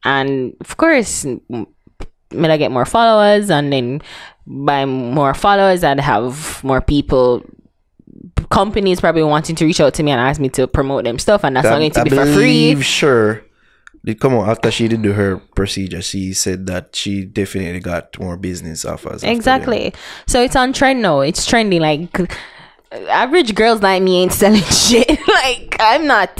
And of course, I get more followers, and then by more followers, I'd have more people. Companies probably wanting to reach out to me and ask me to promote them stuff, and that's not going to be for free. Sure. Did come on after she did do her procedure. She said that she definitely got more business offers. Exactly. So it's on trend now. It's trending. Like average girls like me ain't selling shit. Like I'm not.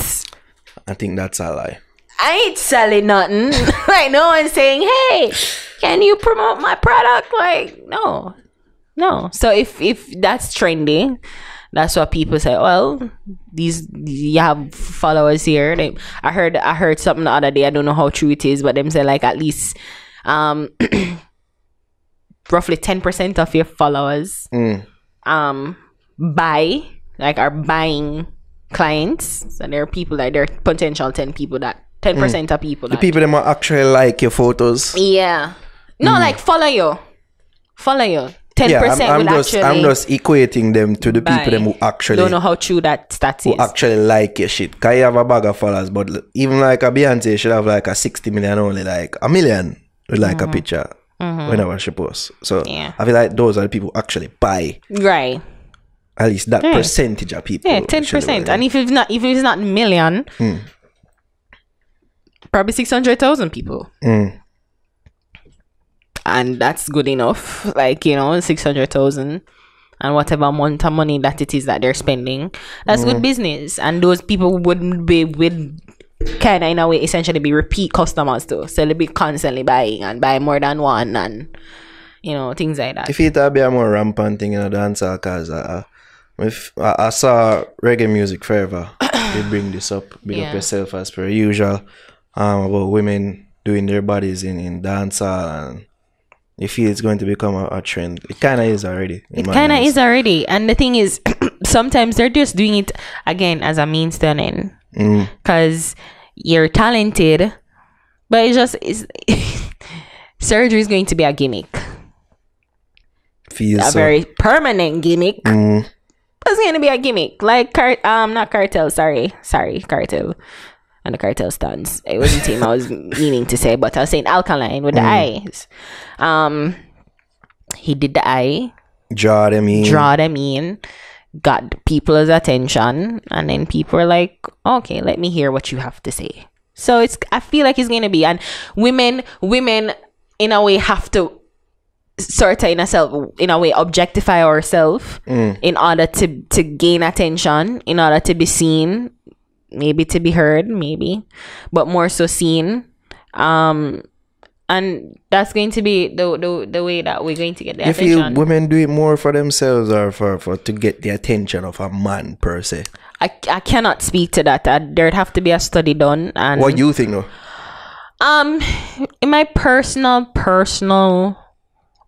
I think that's a lie. I ain't selling nothing. Like no one's saying, "Hey, can you promote my product?" Like no. So if that's trendy, that's what people say. Well, you have followers here. I heard something the other day. I don't know how true it is, but them say like at least roughly 10% of your followers are buying clients. So there are people like there are potential 10% of people. The people that might actually like your photos. Yeah. No, like follow you. 10% I'm just equating them to the people them who actually don't know how true that stats who is. actually like your shit. Cause you have a bag of followers, but even like a Beyonce should have like a 60 million, only like a million with like a picture whenever she posts. So I feel like those are the people who actually buy. Right. At least that percentage of people. Yeah, 10%. And if it's not million, probably 600,000 people. And that's good enough. Like, 600,000 and whatever amount of money that it is that they're spending, that's good business. And those people would kind of in a way essentially be repeat customers too. So they'll be constantly buying and buy more than one, and things like that. If it be a more rampant thing in a dancehall, cause I saw reggae music forever. They bring this up, big up yourself as per usual, about women doing their bodies in dancehall, and you feel it's going to become a trend. It kind of is already. And the thing is, sometimes they're just doing it again as a means to an end. Because you're talented, but surgery is going to be a gimmick. Very permanent gimmick. It's going to be a gimmick. Like, not Cartel, sorry, Cartel. And the Cartel stands. It wasn't him I was meaning to say, but I was saying Alkaline with the eyes. He did the eye. Draw them in. Got people's attention. And then people were like, okay, let me hear what you have to say. So I feel like it's going to be. And women in a way have to sort of in a way objectify ourselves in order to gain attention, in order to be seen. Maybe to be heard, but more so seen, and that's going to be the way that we're going to get the attention. You feel women do it more for themselves or for to get the attention of a man per se? I cannot speak to that. There'd have to be a study done. And what do you think though? In my personal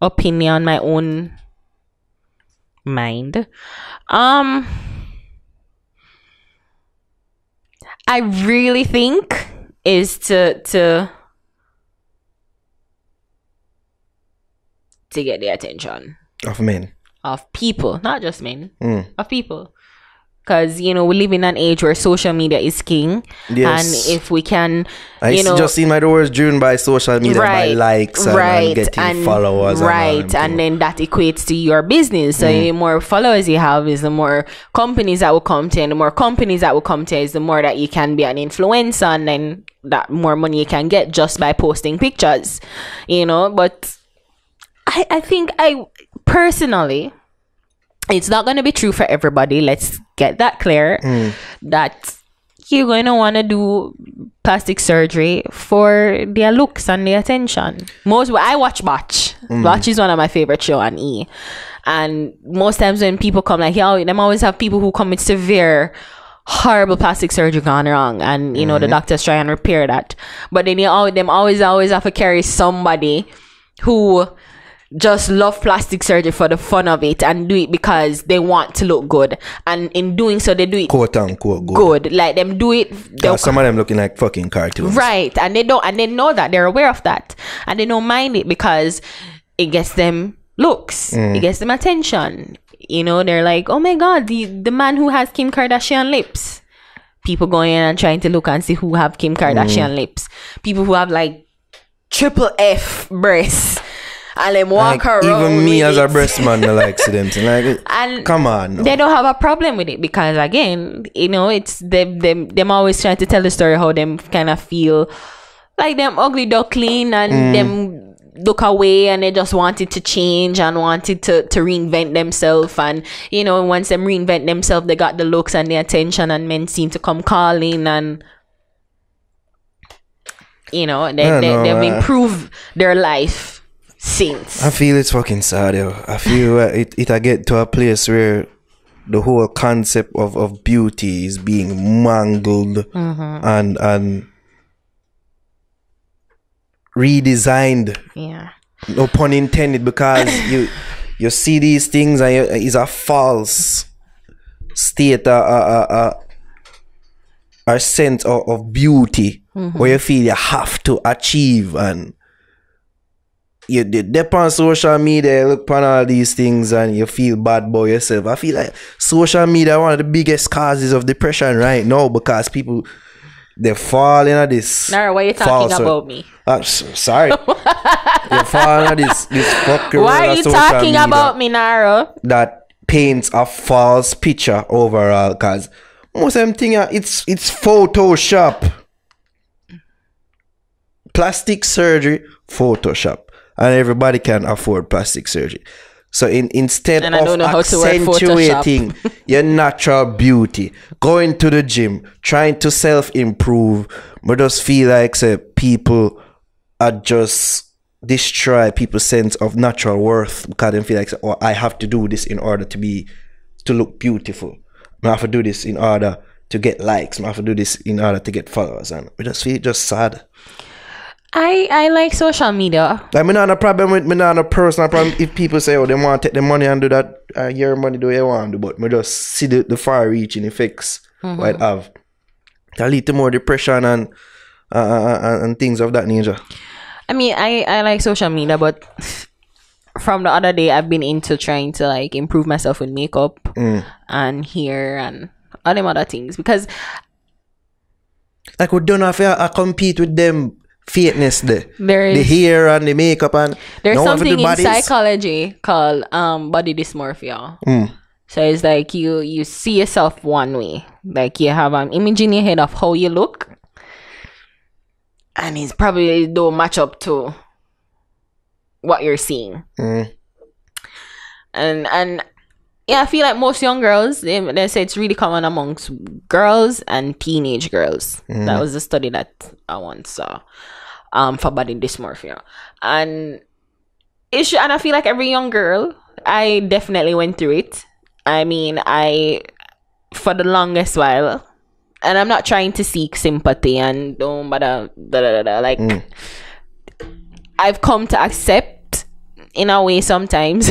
opinion, my own mind, I really think is to get the attention of men, of people, not just men, of people. Because we live in an age where social media is king. Yes. And if we can, just seem like the words driven by social media, by likes and getting followers. And then that equates to your business. So the more followers you have is the more companies that will come to, and the more companies that will come to is the more that you can be an influencer, and then that more money you can get just by posting pictures. But I think personally, it's not going to be true for everybody. Let's get that clear. That you're going to want to do plastic surgery for their looks and their attention. I watch Botch. Botch is one of my favorite shows on E. And most times when people come like, them always have people who come with severe, horrible plastic surgery gone wrong. And, the doctors try and repair that. But then them always have to carry somebody who just love plastic surgery for the fun of it and do it because they want to look good, and in doing so they do it quote unquote good. Like them do it, some of them looking like fucking cartoons, right? And they know that, they're aware of that, and they don't mind it because it gets them looks, it gets them attention. They're like, oh my god, the man who has Kim Kardashian lips. People going in and trying to look and see who have Kim Kardashian lips. People who have like triple F breasts. And them walk like, around. Even me as it. a breast man, I like them. Like, and come on. No. They don't have a problem with it because again, you know, it's them always trying to tell the story how them kind of feel like them ugly duckling and them look away and they just wanted to change and wanted to reinvent themselves, and you know, once them reinvent themselves, they got the looks and the attention, and men seem to come calling, and you know, they've improved their life since. I feel it's fucking sad, yo. I feel it I get to a place where the whole concept of beauty is being mangled and redesigned. Yeah. No pun intended, because you see these things and it's a false state, a sense of beauty where you feel you have to achieve, and you dip on social media, you look on all these things and you feel bad about yourself. I feel like social media one of the biggest causes of depression right now, because people, they fall into this. Naro, why are you talking about me? Sorry. They fall into this fucking. Why are you talking about me, Naro? That paints a false picture overall, because most of them things, it's Photoshop. Plastic surgery, Photoshop. And everybody can afford plastic surgery. So instead of accentuating your natural beauty, going to the gym, trying to self-improve, but just feel like people are just destroy people's sense of natural worth, because they feel like, oh, I have to do this in order to look beautiful. I have to do this in order to get likes. I have to do this in order to get followers, and we just feel just sad. I like social media. Like, me not a problem with me, not a personal problem if people say, oh, they want to take the money and do that, your money do what you want to do, but me just see the far-reaching effects what it have. That lead to more depression and things of that nature. I mean, I like social media, but from the other day, I've been into trying to like improve myself with makeup and hair and all them other things, because like, we don't have to compete with them fakeness there. The hair and the makeup, and there's something in psychology called body dysmorphia. So it's like you see yourself one way, like you have an image in your head of how you look, and it's probably don't match up to what you're seeing. And yeah, I feel like most young girls, they say it's really common amongst girls and teenage girls. That was the study that I once saw for body dysmorphia. And I feel like every young girl, I definitely went through it. I mean, for the longest while, and I'm not trying to seek sympathy and don't bother, like, I've come to accept in a way sometimes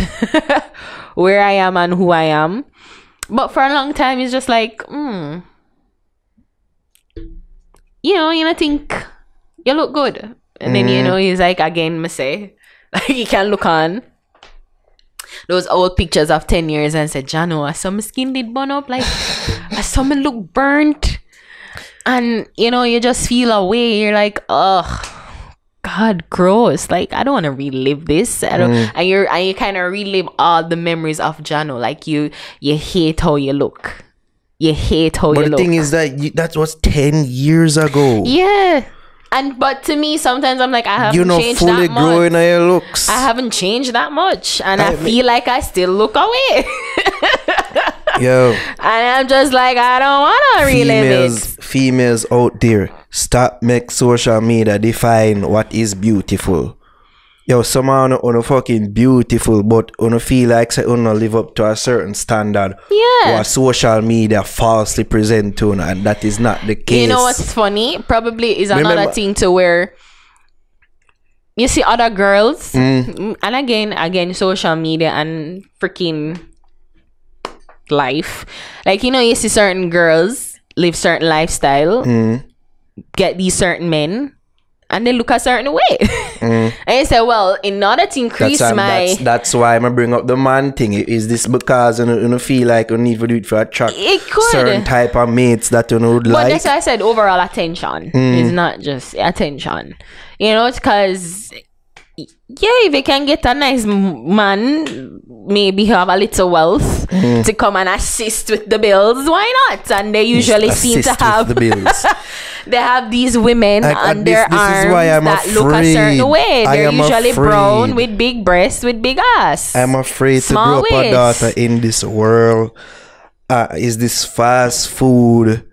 where I am and who I am, but for a long time it's just like you think you look good, and then he's like, again, me say, like, you can look on those old pictures of 10 years and say, Jano, I saw my skin did burn up, like I saw me look burnt, and you just feel away. You're like, ugh, God, gross. Like, I don't want to relive this. And you kind of relive all the memories of Jano. Like, you hate how you look. You hate how you look. But the thing is that was 10 years ago. Yeah. But to me, sometimes I'm like, I haven't changed that much. You're not fully growing on your looks. I haven't changed that much. And I feel like I still look away. Yo. And I'm just like, I don't want to relive it. Females out there, stop make social media define what is beautiful. Yo, some are fucking beautiful, but feel like say live up to a certain standard. Yeah. What social media falsely present to, and that is not the case. You know what's funny? Probably is another thing to where you see other girls, and again, social media and freaking life. Like, you see certain girls live certain lifestyle, get these certain men, and they look a certain way. And you say, well, in order to increase that's why I bring up the man thing. Is this because you feel like you need to do it for attract certain type of mates that you would like? But that's why I said overall attention. It's not just attention. You know, it's because if you can get a nice man, maybe have a little wealth to come and assist with the bills, why not? And they usually seem to have the bills. They have these women on their arms that afraid. look a certain way. They're usually brown with big breasts, with big ass. I'm afraid Small to grow up a daughter in this world. Is this fast food?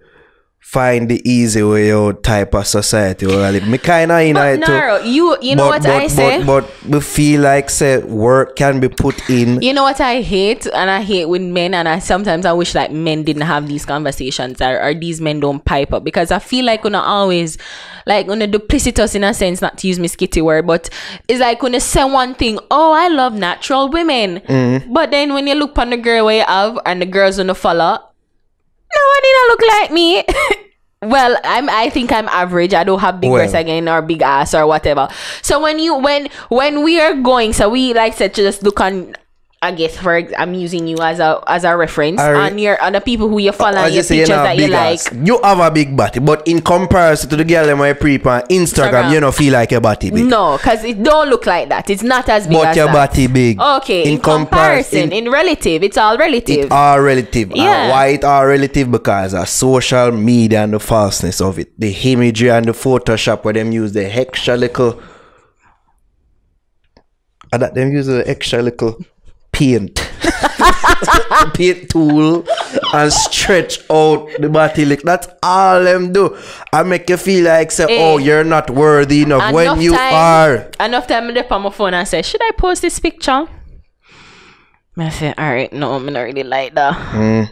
Find the easy way out type of society. Me kind of in it Naro, you know what I say? But we feel like work can be put in. You know what I hate? And I hate with men, and sometimes I wish like men didn't have these conversations, or these men don't pipe up, because I feel like when I always like when duplicitous in a sense, not to use my skitty word, but it's like when you say one thing, oh, I love natural women, but then when you look on the girl way you have and the girls on the follow, nobody don't look like me. Well, I think I'm average. I don't have big breasts again or big ass or whatever. So when we are going, so we like said to just look on. I guess I'm using you as a reference on the people who you follow and your pictures that you like. You have a big body, but in comparison to the girl in my prep on Instagram, you don't feel like your body big. No, because it don't look like that. It's not as big as that. But your body big. Okay, in comparison, in relative, it's all relative. It's all relative. Yeah. Why it all relative? Because of social media and the falseness of it. The imagery and the Photoshop where them use the extra little paint tool and stretch out the body lick. That's all them do. I make you feel like you're not worthy enough when you are. Enough time I dip on my phone and say, should I post this picture? I say, alright, no, I'm not really like that.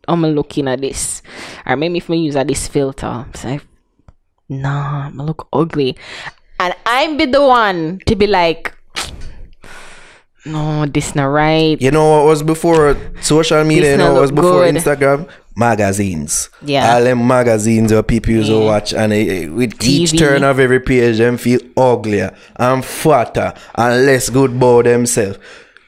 I'm looking at this. Or maybe if I use this filter, say, nah, I look ugly. And I'm be the one to be like, no, this not right. You know what was before social media? You know what was before good. Instagram? Magazines. Yeah. All them magazines where people used to watch, and with TV. Each turn of every page, them feel uglier and fatter and less good about themselves.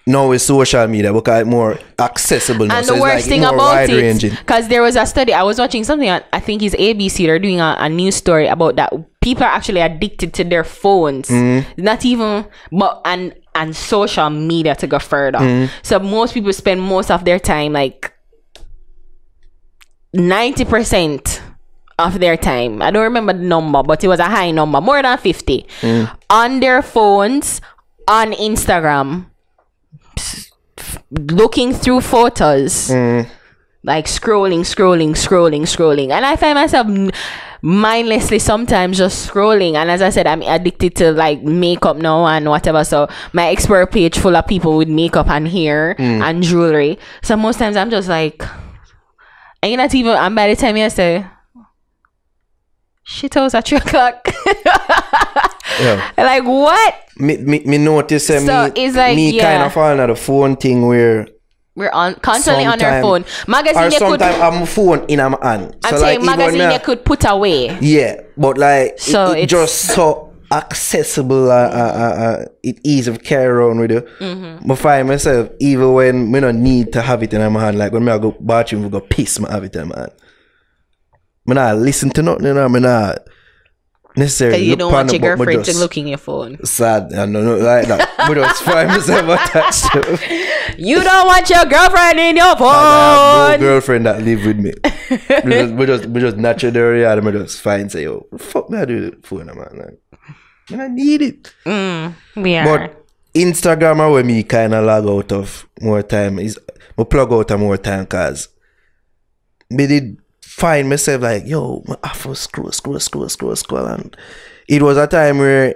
Now with social media, because it's more accessible now. And the worst thing about it, because there was a study, I was watching something, I think it's ABC, they're doing a news story about that. People are actually addicted to their phones. Not even, but, and social media to go further. So most people spend most of their time, like 90% of their time, I don't remember the number, but it was a high number, more than 50, on their phones, on Instagram, looking through photos, like scrolling. And I find myself mindlessly sometimes just scrolling, and as I said, I'm addicted to like makeup now and whatever, so my explore page full of people with makeup and hair and jewelry, so most times I'm just like, and not even, and by the time you say shit, I was at 3 o'clock. Like what? Me notice so it's like, kind of falling at the phone thing where we're constantly on our phone. Magazine or sometimes I'm phone in my hand. I'm saying magazine you could put away. Yeah, but like so it's just so accessible. It easy to carry around with you. I find myself even when I don't need to have it in my hand. Like when I go bathroom, I go piss, I have it in my hand. I not listen to nothing. I not necessarily. You don't want your girlfriend to look in your phone. Sad, I don't know like that. But I just find myself attached to. You don't want your girlfriend in your phone. I have no girlfriend that live with me. we just naturally there and I just find say, yo, fuck me I do the phone, man. I need it. We are. But Instagram are where me kind of log out of more time. I plug out of more time because me did find myself like, yo, I have to scroll. And it was a time where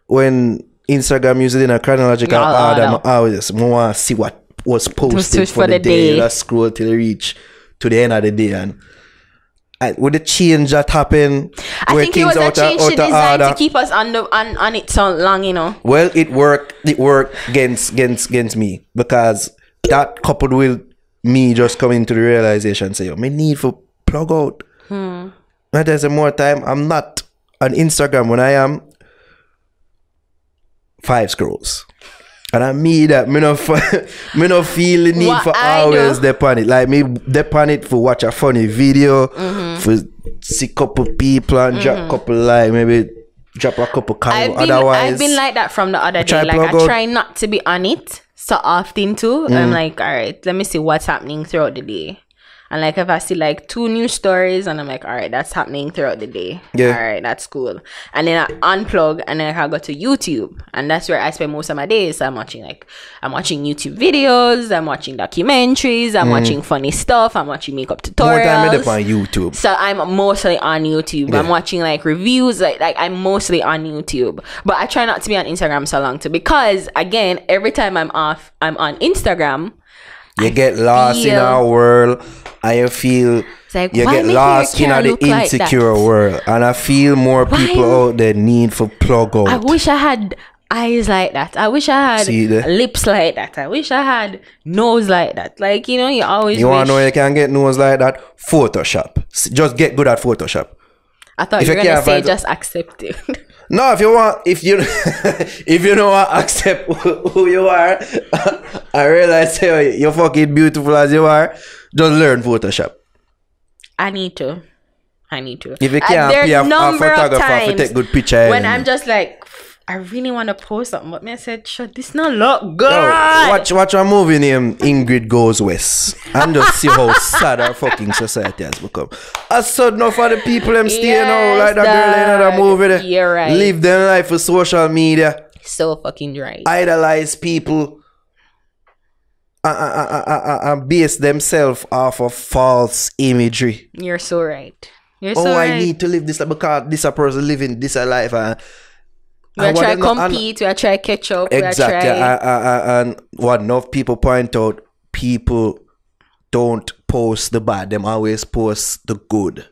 when Instagram used it in a chronological order, I always want to see what was posted for the day. Let's scroll till it reach to the end of the day. And with the change that happened, I think it was a change to design to keep us on it so long, you know. Well, it worked against me, because that coupled with me just coming to the realization, say, yo, me need for plug out. Now there's more time. I'm not on Instagram when I am 5 scrolls. And I mean that me no feel the need for always dep on it. Like me dep on it for watch a funny video, for see couple people and drop couple like maybe drop a couple comments. Otherwise, I've been like that from the other day. Like I try not to be on it so often too. I'm like, all right, let me see what's happening throughout the day. And like if I see like 2 new stories and I'm like, all right, that's happening throughout the day. Yeah. All right, that's cool. And then I unplug and then I go to YouTube. And that's where I spend most of my days. So I'm watching YouTube videos, I'm watching documentaries, I'm watching funny stuff, I'm watching makeup tutorials. More time I on YouTube. So I'm mostly on YouTube. Yeah. I'm watching like reviews, like I'm mostly on YouTube. But I try not to be on Instagram so long too, because again, every time I'm on Instagram, you get lost in our world. I feel like, you get lost in the insecure world, and I feel more people out there need for plug out. I wish I had eyes like that. I wish I had lips like that. I wish I had nose like that. Like, you know, you always want to know you can get nose like that? Photoshop. Just get good at Photoshop. I thought you were going to say just accept it. No, if you don't want to accept who you are, I realize you're fucking beautiful as you are, just learn Photoshop. I need to. If you can't pay a photographer to take good pictures. When I'm just like, I really want to post something, but me I said, "Shut, this not look good." No, watch a movie named Ingrid Goes West and just see how sad our fucking society has become. I saw enough of the people them staying out like that girl in that movie there. You're right. Live their life for social media. So fucking right. Idolize people and base themselves off of false imagery. You're so right. I need to live this life because this a person living this a life. We try to compete, we try to catch up. Exactly. And what enough people point out, people don't post the bad, them always post the good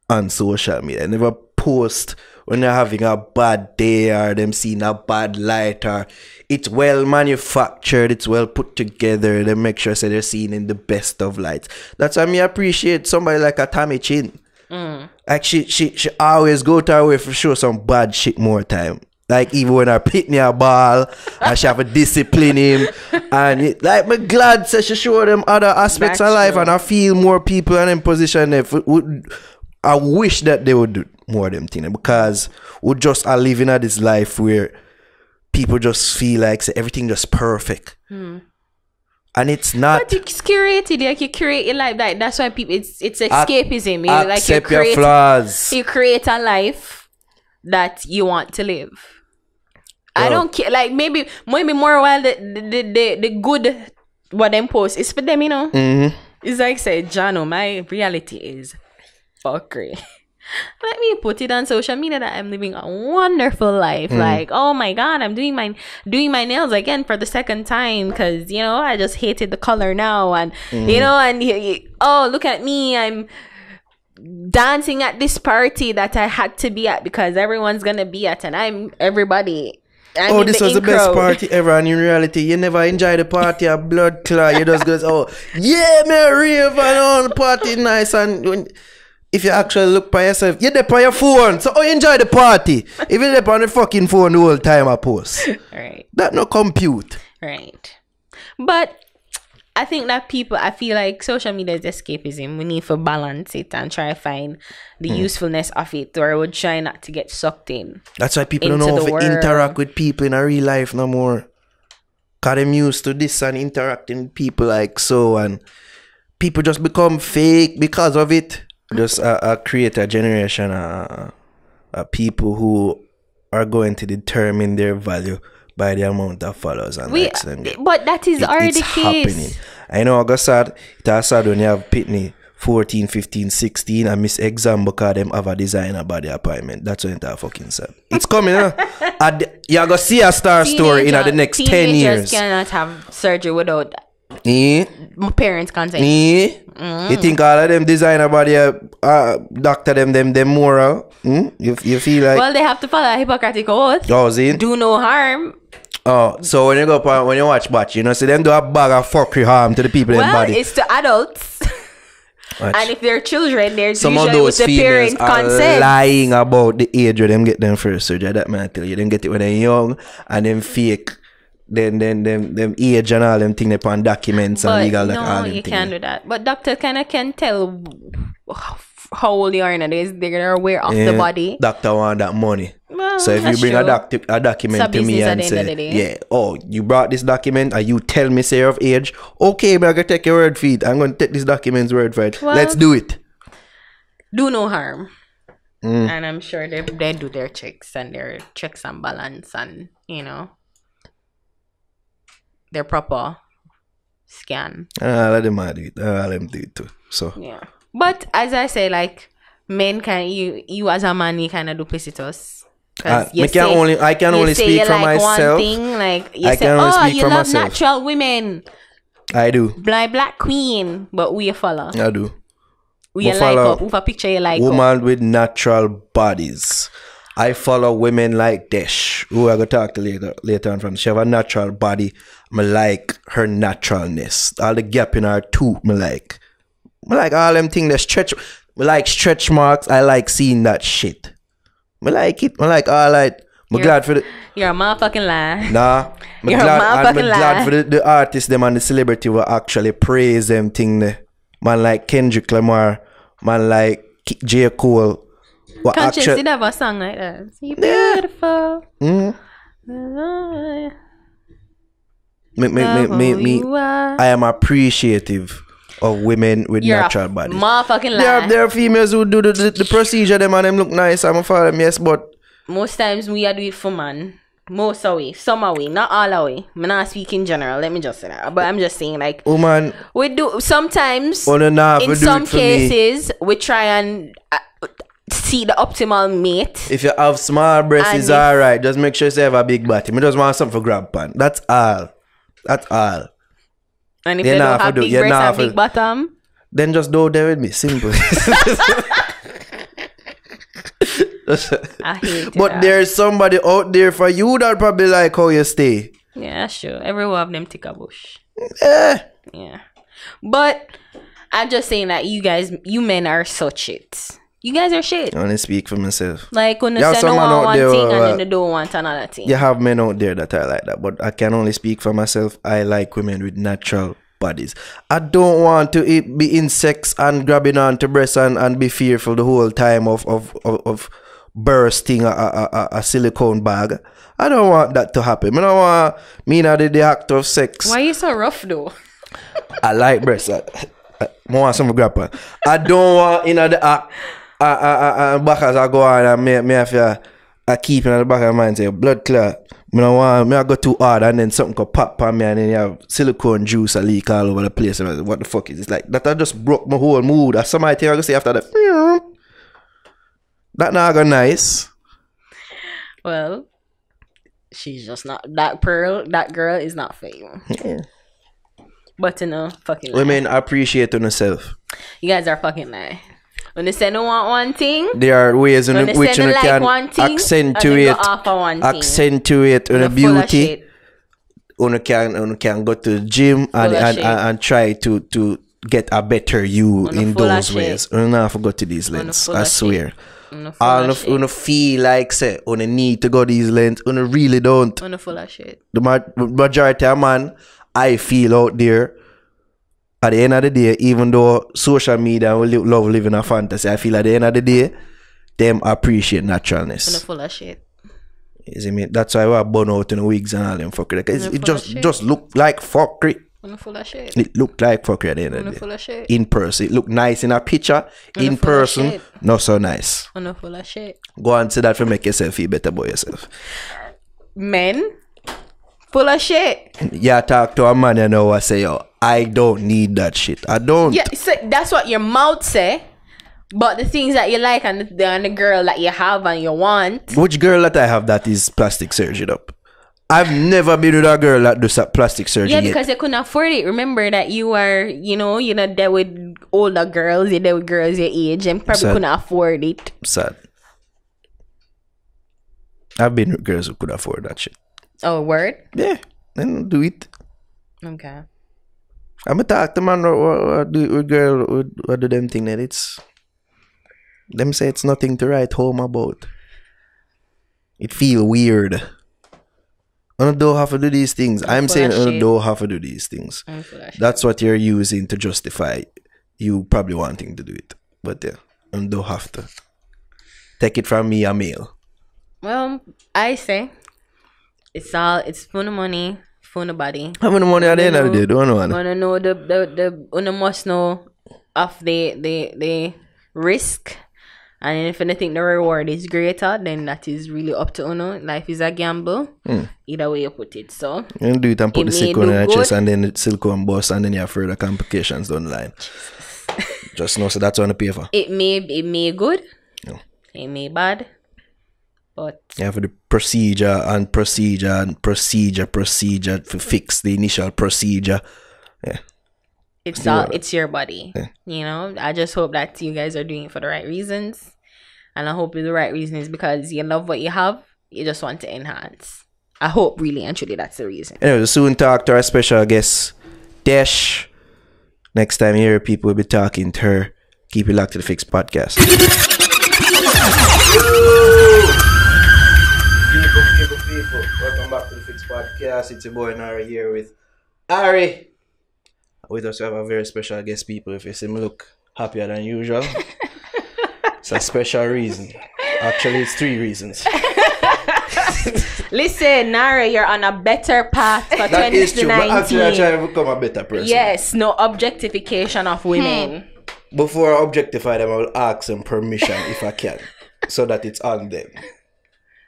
on social media. They never post when they're having a bad day or them seeing a bad light, or it's well manufactured, it's well put together. They make sure they're seen in the best of lights. That's why I appreciate somebody like a Tammy Chin. Like she always go to her way for show some bad shit more time. Like even when I pick me a ball, I should have a discipline him. And like me glad she show them other aspects of life, and I feel more people in them position there. I wish that they would do more of them things, because we just are living at this life where people just feel like everything just perfect. And it's not. But you curate it, like you create your life. Like that's why people. It's escapism. Accept your flaws. You create a life that you want to live. I don't care. Like maybe more while the good what them post is for them, you know. It's like say, Jano, my reality is fuckery. Let me put it on social media that I'm living a wonderful life. Like, oh my god, I'm doing my nails again for the second time because you know I just hated the color now, and you know, and oh look at me, I'm dancing at this party that I had to be at because everyone's gonna be at, and I'm everybody. This was the best party ever, and in reality, you never enjoy the party. A blood clot. You just goes, oh yeah, me rave and all the party nice, and if you actually look by yourself, you're there on your phone. So you enjoy the party. If you're there on the fucking phone the whole time I post. Right. That no compute. Right. But I think that I feel like social media is escapism. We need to balance it and try to find the usefulness of it, or I would try not to get sucked in. That's why people don't know how to interact with people in a real life no more. Because they're used to this and interacting with people like so, and people just become fake because of it. Just create a generation of people who are going to determine their value by the amount of followers and likes them get. But that is already the case. Happening. I know I got sad. It's sad when you have Pitney 14, 15, 16 and miss exam because them have a designer body appointment. That's when it's fucking sad. It's coming, huh? You're going to see a star story in the next 10 years. Teenagers cannot have surgery without my parents' consent. You think all of them designer body doctor them moral? You feel like, well, they have to follow a Hippocratic oath. Do no harm. Oh, so when you watch Batch, you know, see them do a bag of fuckery harm to the people in body. Well, it's to adults. Watch. And if they're children, there's Some of usually those with the females parent are consent. lying about the age where them get them first surgery. That man I tell you, them get it when they're young and them fake. Then them age and all them thing upon documents and But legal no, all them you thing. can't do that. But doctor kind of can tell how old you are nowadays. They're aware of the body. Doctor want that money. Well, So if you that's bring true. a document It's a to me business at and the end of the say, day. yeah, oh, you brought this document and you tell me say you're of age, okay, I'm gonna take your word for it. I'm gonna take this document's word for it. Well, Let's do it. Do no harm. And I'm sure they do their checks and their checks and balance and, you know, their proper scan. Let them do it. Let them do it too. So Yeah. But as I say, like, men can, you as a man, you kind of duplicitous. us. I can only speak for myself. One thing, like, you I say, can only oh, speak you for love myself. natural women. I do. Black queen. But we follow. I do. We like follow up. With a picture you like up. woman with natural bodies. I follow women like Dehshh, who I gonna talk to later on from. She have a natural body. I like her naturalness. All the gap in her tooth, I like all them things that stretch. I like stretch marks. I like seeing that shit. I like it. I like all that. I'm glad for the. You're a motherfucking lie. Nah, I'm You're a glad motherfucking for the artists them and the celebrity will actually praise them thing there. Man like Kendrick Lamar, man like J. Cole. Conscious did have a song like that. You beautiful. Me, I am appreciative of women with You're natural a bodies. motherfucking lie. There are females who do the procedure them and them look nice. I'm a follow them, yes, but Most times we are do it for man. Most away, some away, not all away. I'm not speaking in general. Let me just say that. But I'm just saying, like, woman, we do sometimes. oh, no, nah, we In do some it for me. cases, we try and see the optimal mate. If you have small breasts, And it's if- alright. Just make sure you have a big body. Me just want something for grab pan. That's all. That's all. And if You you nah don't for have do- big you breasts nah and for- big bottom, Then just go there with me. Simple. I hate it. But there's somebody out there for you that probably like how you stay. Yeah, that's true. Everyone of them tick a bush. Eh. Yeah. But I'm just saying that you men are such shit. You guys are shit. I only speak for myself. Like when you Yeah, say some no man out one there, thing and then they don't want another thing. You have men out there that are like that, but I can only speak for myself. I like women with natural bodies. I don't want to be in sex and grabbing onto breasts and be fearful the whole time of bursting a silicone bag. I don't want that to happen. I don't want me not the act of sex. Why are you so rough though? I like breasts. I want some grab on. I don't want the act. Back as I go on and me have to keep in the back of my mind say blood clot. I don't want me I go too hard and then something could pop on me and then you have silicone juice a leak all over the place. What the fuck is this? Like that I just broke my whole mood. That's somebody think I go say after that. That not go nice. Well, she's just not that girl is not for you. Yeah. But fucking lie. Women appreciate on themselves. You guys are fucking lie. When they say no want one thing, There are ways in when they which say you they like can one thing, and they go offer one thing. accentuate on the You're full of beauty. shit. Una can go to the gym and try to get a better you Una in full of those shit. ways. Una have to go to these lengths. full I of swear. Una full All of of shit. una feel like say una need to go these lengths. Una really don't. Una full of shit. The majority of man I feel out there. At the end of the day, even though social media will love living a fantasy, I feel at the end of the day, them appreciate Una naturalness. full of shit. You see me? That's why we burn out in the wigs and all them fuckery. Because Una it full of shit. just look like fuckery. Una full of shit. It looked like fuckery at the end of Una the full day. of shit. In person, it looked nice in a picture. Una In full of person, shit. not so nice. Una full of shit. Go and say that for make yourself feel better about yourself. Men full of shit. Yeah, talk to a man you know I say, yo, I don't need that shit. I don't. Yeah, so that's what your mouth say. But the things that you like and the girl that you have and you want. Which girl that I have that is plastic surgery up? I've never been with a girl that does that plastic surgery Yeah, yet. because you couldn't afford it. Remember that you are, you're not there with older girls, you're there with girls your age and probably Sad. couldn't afford it. Sad. I've been with girls who could afford that shit. Oh, word? Yeah, then do it. Okay. I'm going to talk to man what do girl what do them think that it's them say it's nothing to write home about. It feel weird. I don't have to do these things. I'm saying I don't have to do these things. That's what you're using to justify you probably wanting to do it. But yeah, I don't have to. Take it from me, a male. Well, I say it's fun of money, fun of body. How many money at the end of the day? Don't know. Wanna know the must know of the risk. And if anything the reward is greater, then that is really up to Uno. Life is a gamble. Either way you put it. So you do it and put the silicone in your chest and then the silicone burst and then you have further complications down the line. Just know so that's on the paper. It may good. No. It may bad. But you have the procedure to fix the initial procedure. Yeah. It's your body. Yeah. You know, I just hope that you guys are doing it for the right reasons. And I hope the right reason is because you love what you have, you just want to enhance. I hope really and truly that's the reason. Anyway, we'll soon talk to our special guest, Dehshh. Next time you hear people will be talking to her. Keep it locked to the Fix Podcast. People. Welcome back to the Fix Podcast. It's your boy Naro here with Ari. With us we have a very special guest people. If you see me look happier than usual, it's a special reason. Actually, it's 3 reasons. Listen, Naro, you're on a better path for 2019. That is true, but actually I try to become a better person. Yes, no objectification of women. Before I objectify them, I will ask them permission if I can, so that it's on them.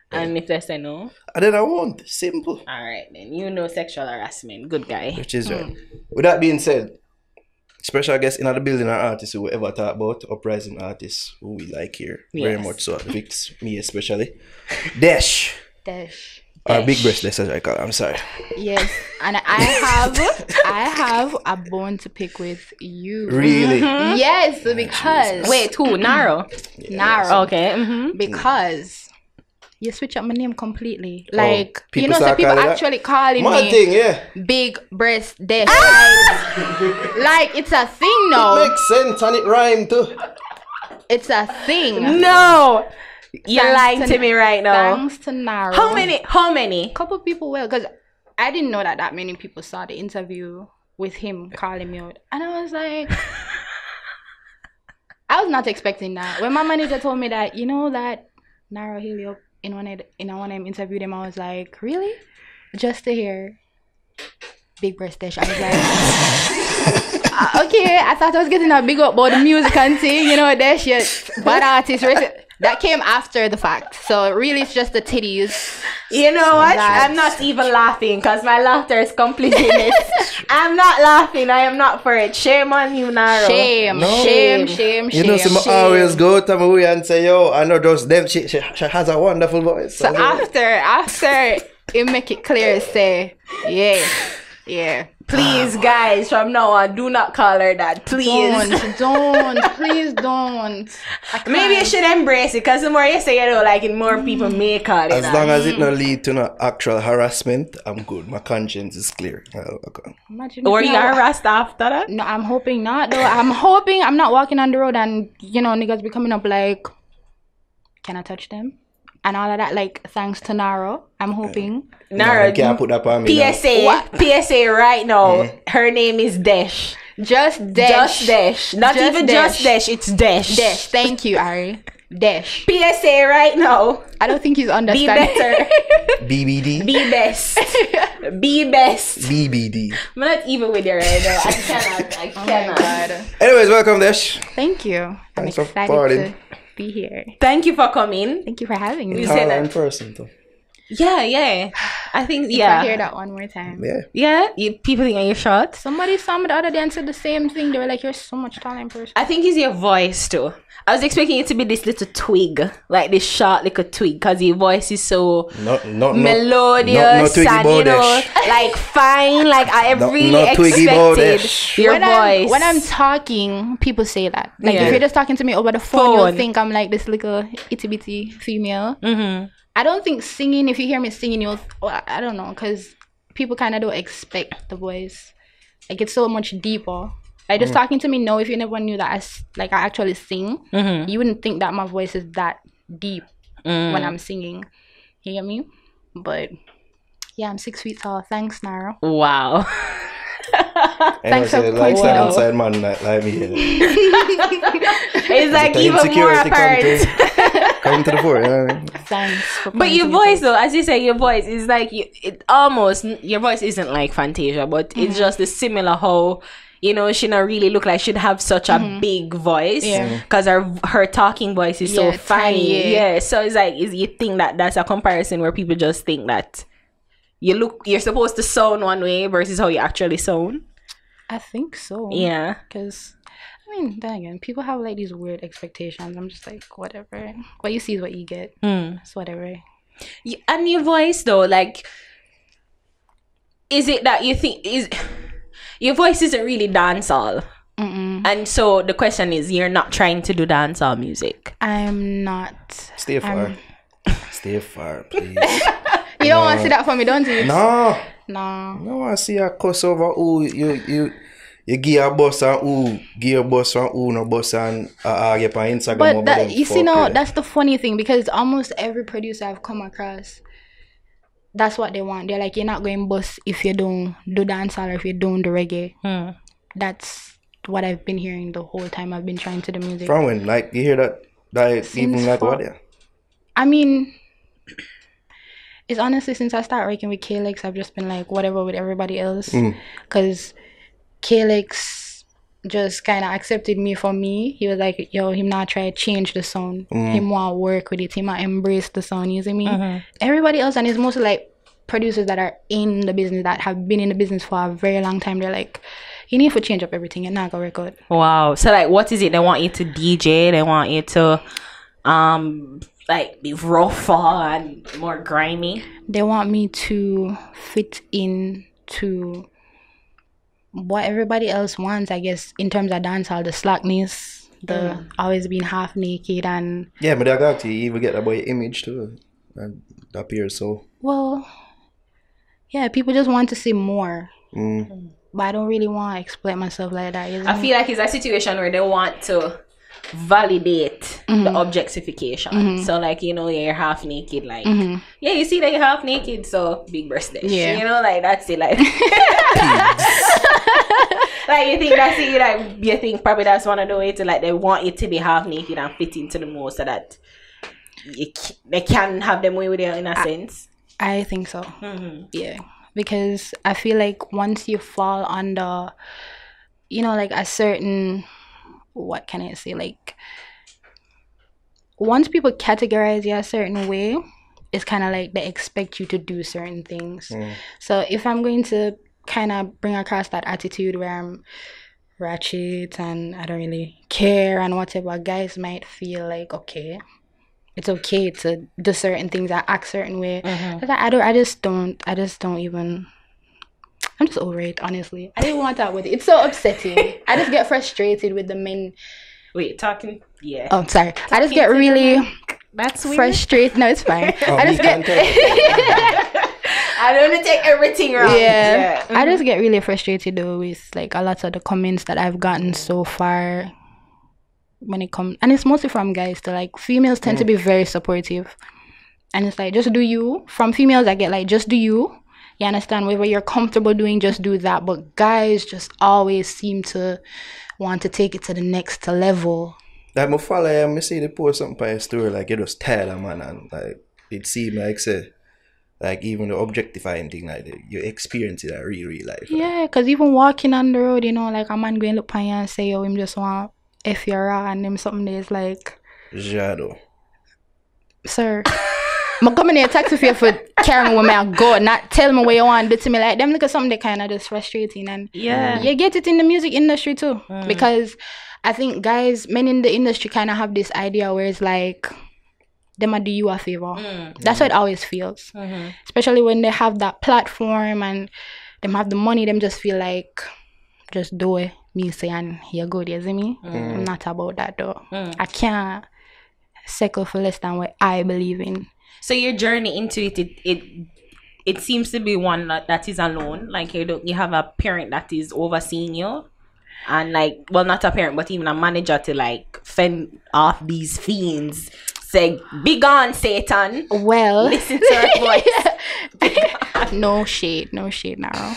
And if they say no? And then I won't. Simple. Alright, then you know sexual harassment. Good guy. Which is right. With that being said, special guest in the building are artists who we ever talk about, uprising artists who we like here. Yes. Very much so. Vicks, me especially. Dehshh. Or Big Breast, as I call it. I'm sorry. Yes. And I have a bone to pick with you. Really? Yes, because... Wait, who? Naro? Yes. Naro. Okay. Because... You switch up my name completely. Like, you know, so people actually calling me thing, yeah. Big Breast Dehshh. Like, it's a thing now. It makes sense and it rhymes too. It's a thing. No! You're lying to me right now. Thanks to Naro. How many? Couple people will. Because I didn't know that many people saw the interview with him calling me out. And I was like... I was not expecting that. When my manager told me that, you know that Naro hit you up in one of them interviewed him, I was like, really? Just to hear Big Breast Dehshh. I was like, okay, I thought I was getting a big up about the music and thing, you know, Dehshh, yes, bad artist. That came after the fact. So really it's just the titties. You know what? I'm not even laughing because my laughter is completely missed. I'm not laughing. I am not for it. Shame on you, Naro. Shame. You know, some always go to my way and say, yo, I know just them. She has a wonderful voice. So after you make it clear, say, yeah. Please, guys, from now on, do not call her that. Please. Please don't. Maybe you should embrace it because the more you say you don't like it, more people may call it. As long as it not lead to no actual harassment, I'm good. My conscience is clear. Okay. Or you got harassed after that? No, I'm hoping not though. I'm hoping I'm not walking on the road and, you know, niggas be coming up like, can I touch them? And all of that, like, thanks to Naro, I'm hoping. Naro, can't put that on me. PSA right now. Her name is Dehshh. Just Dehshh. Not just even Dehshh. Just Dehshh. It's Dehshh. Dehshh. Thank you, Ari. Dehshh. PSA right now. I don't think he's understanding. Be better. BBD. Be best. Be best. BBD. I'm not even with you right now. I cannot. God. Anyways, welcome, Dehshh. Thank you. Thanks I'm excited to be here. Thank you for coming. Thank you for having me. You say that in person too. Yeah. I think if I hear that one more time. Yeah. People think you're short. Somebody saw me the other day and said the same thing. They were like, "You're so much taller in person." I think it's your voice too. I was expecting it to be this little twig, like this short little twig, because your voice is so melodious and you know, like fine. Like I really expected your voice. When I'm talking, people say that. Like if you're just talking to me over the phone, you'll think I'm like this little itty bitty female. I don't think singing. If you hear me singing, I don't know, because people kind of don't expect the voice. Like it's so much deeper. Like just talking to me now, if you never knew that I actually sing, you wouldn't think that my voice is that deep when I'm singing. You get me? But yeah, I'm 6 feet tall. Thanks, Naro. Wow. Thanks for like pointing stand out. outside man like me. It's like even more apparent. Come to the fore, you know what I mean? Thanks for But your pointing it voice out. though, as you say, your voice is like your voice isn't like Fantasia, but it's just the similar how, you know, she not really look like she'd have such a big voice because her talking voice is so funny. tiny, Yeah, so it's like you think that that's a comparison where people just think that you're supposed to sound one way versus how you actually sound. I think so. Yeah. Because, I mean, then again, people have like these weird expectations. I'm just like, whatever. What you see is what you get. It's whatever. And your voice though, like, is it that you think is your voice isn't really dancehall? And so the question is, you're not trying to do dancehall music. I'm not. Stay far. Stay far, please. You don't want to see that for me, don't you? No. No. No, I see a cuss over who you give a boss and who give a boss and who no boss and get on Instagram. But over that, them you see, fuck no, with. that's the funny thing because almost every producer I've come across, that's what they want. They're like, you're not going bust if you don't do dancehall or if you don't do reggae. That's what I've been hearing the whole time I've been trying to do music. From when? Like, you hear that Since even like for- what there? I mean, it's honestly since I started working with Kalex, I've just been like whatever with everybody else. Because Kalex just kind of accepted me for me. He was like, yo, him not try to change the sound. Him want to work with it. Him want embrace the sound. You see me? Everybody else, and it's mostly like producers that are in the business, that have been in the business for a very long time. They're like, you need to change up everything and not go record. Wow. So like, what is it? They want you to DJ. They want you to like be rougher and more grimy. They want me to fit into what everybody else wants, I guess, in terms of dancehall, the slackness, the always being half naked and... Yeah, but I got to even get that boy image too. And that appears so. Well, yeah, people just want to see more. But I don't really want to exploit myself like that. I feel like it's a situation where they want to validate the objectification. So like, you know, you're half naked, like yeah, you see that you're half naked, so big breast Dehshh. Yeah. You know, like that's it, like like you think that's it, like you think probably that's one of the ways to, like, they want you to be half naked and fit into the mold so that they can have them way with you in a sense. I think so. Yeah. Because I feel like once you fall under, you know, like a certain, what can I say, like, once people categorize you a certain way, it's kind of like they expect you to do certain things. So if I'm going to kind of bring across that attitude where I'm ratchet and I don't really care and whatever, guys might feel like, okay, it's okay to do certain things, I act certain way. I just don't even, I'm just over it, honestly. I didn't want that with it. It's so upsetting. I just get frustrated with the men. Wait, talking? Yeah. Oh, sorry. I just get really That's weird. frustrated. No, it's fine. I just get... I don't want to take everything wrong. Yeah. I just get really frustrated though with like a lot of the comments that I've gotten so far when it comes, and it's mostly from guys too. Like females tend to be very supportive, and it's like, just do you. From females I get like, just do you. You understand? Whatever you're comfortable doing, just do that. But guys just always seem to want to take it to the next level. Like, I follow him, I see they post something by a story, like, it was Tyler, man, and like, it seemed like, say, like, even the objectifying thing, like, you experience it in real life. Yeah, because even walking on the road, you know, like, a man going to look at you and say, yo, him just want F you raw, and him something that's like, Jado. sir, I'm coming here taxi fare for carrying with me and go, not tell me what you want to do to me. Like, them look at something that kind of just frustrating. And you get it in the music industry too. Because I think men in the industry kind of have this idea where it's like, them a do you a favor. That's what it always feels. Especially when they have that platform and them have the money, them just feel like, just do it, me say, and you're good, you see me? I'm not about that though. I can't settle for less than what I believe in. So your journey into it it seems to be one that is alone. Like you have a parent that is overseeing you, and like, well, not a parent, but even a manager to like fend off these fiends. Say, "Be gone, Satan." Well, Listen to her voice. no shade, Naro.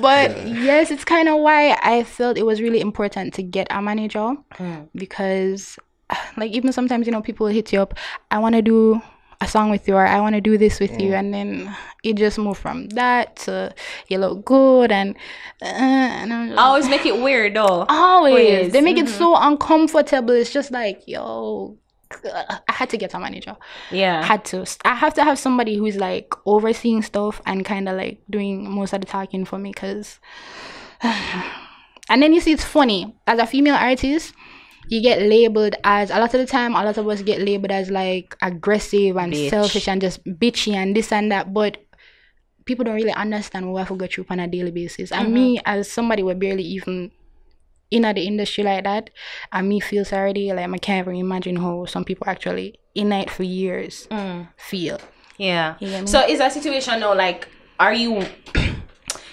But yes, it's kind of why I felt it was really important to get a manager, because like even sometimes, you know, people will hit you up, I want to do a song with you, or I want to do this with you, and then it just moved from that to you look good, and I'm just, Always make it weird though. always they make it so uncomfortable. It's just like, yo, I had to get a manager. Yeah. I have to have somebody who's like overseeing stuff and kind of like doing most of the talking for me, because and then you see, it's funny, as a female artist, you get labeled as, a lot of the time, a lot of us get labeled as like aggressive and selfish and just bitchy and this and that, but people don't really understand what we have to go through on a daily basis. And me, as somebody who barely even in the industry like that, and me feels already like, I can't even imagine how some people actually in it for years feel. Yeah. You get me? So is that situation now, like, are you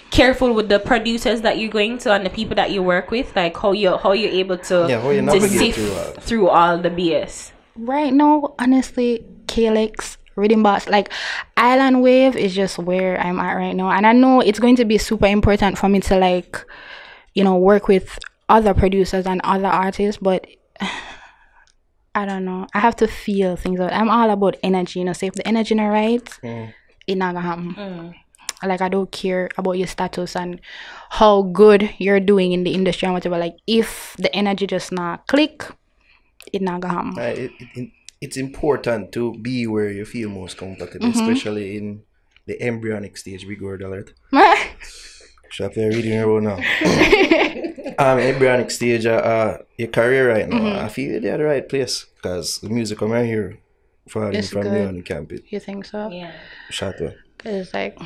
careful with the producers that you're going to and the people that you work with? Like, how you're able to, how you to navigate sift through all the BS? Right now, honestly, Calyx, Rhythm Boss, like Island Wave is just where I'm at right now. And I know it's going to be super important for me to, like, you know, work with other producers and other artists, but I don't know. I have to feel things out. I'm all about energy, you know. So if the energy not right, it's not gonna happen. Like, I don't care about your status and how good you're doing in the industry and whatever. Like, if the energy just not click, it's not gonna happen. It's important to be where you feel most comfortable, especially in the embryonic stage. Big word alert. Shop there reading about now. Embryonic stage, your career right now. I feel you're at the right place, because the music I'm here from It's you good. on the campus. You think so? Yeah. Shot up. Cause like,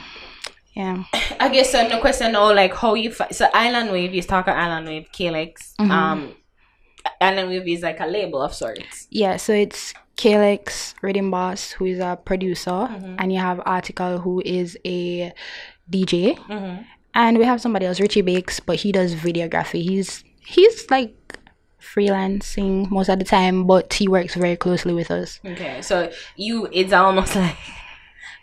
yeah. I guess the question now, like, how you so Island Wave, you talk about Island Wave, Calyx. Island Wave is like a label of sorts. Yeah, so it's Calyx, Rhythm Boss, who is a producer, and you have Article, who is a DJ, and we have somebody else, Richie Bakes, but he does videography. He's like freelancing most of the time, but he works very closely with us. Okay, so it's almost like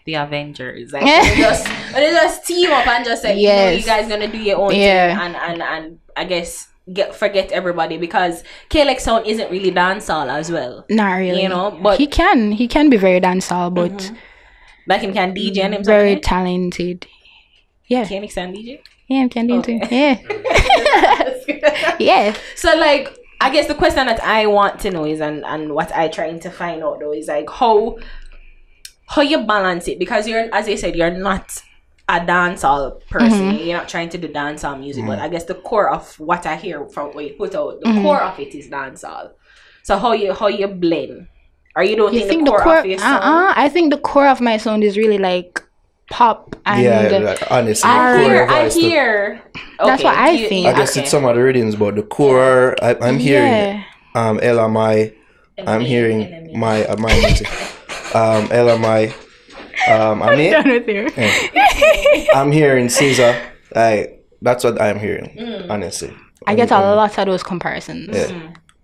the Avengers. Like, they just team up and just say, you know, you guys gonna do your own thing, and I guess forget everybody, because Calyx sound isn't really dancehall as well. Not really, you know, but he can be very dancehall, but like him can DJ and him very talented. Yeah, Calyx and DJ. Yeah, I can do too. Yeah. Yeah. So like, I guess the question that I want to know is, and what I trying to find out though, is like how you balance it, because you're, as I said, you're not a dancehall person. You're not trying to do dancehall music, but I guess the core of what I hear from what you put out, the core of it is dancehall. So how you blend? Or you don't think the core of your sound? I think the core of my sound is really like pop and like, honestly, I hear. That's what I think. I guess it's some of the rhythms, but the core, I'm hearing LMI. I'm hearing my music. LMI. I'm hearing Caesar. Like, that's what I'm hearing. Honestly, I get a lot of those comparisons.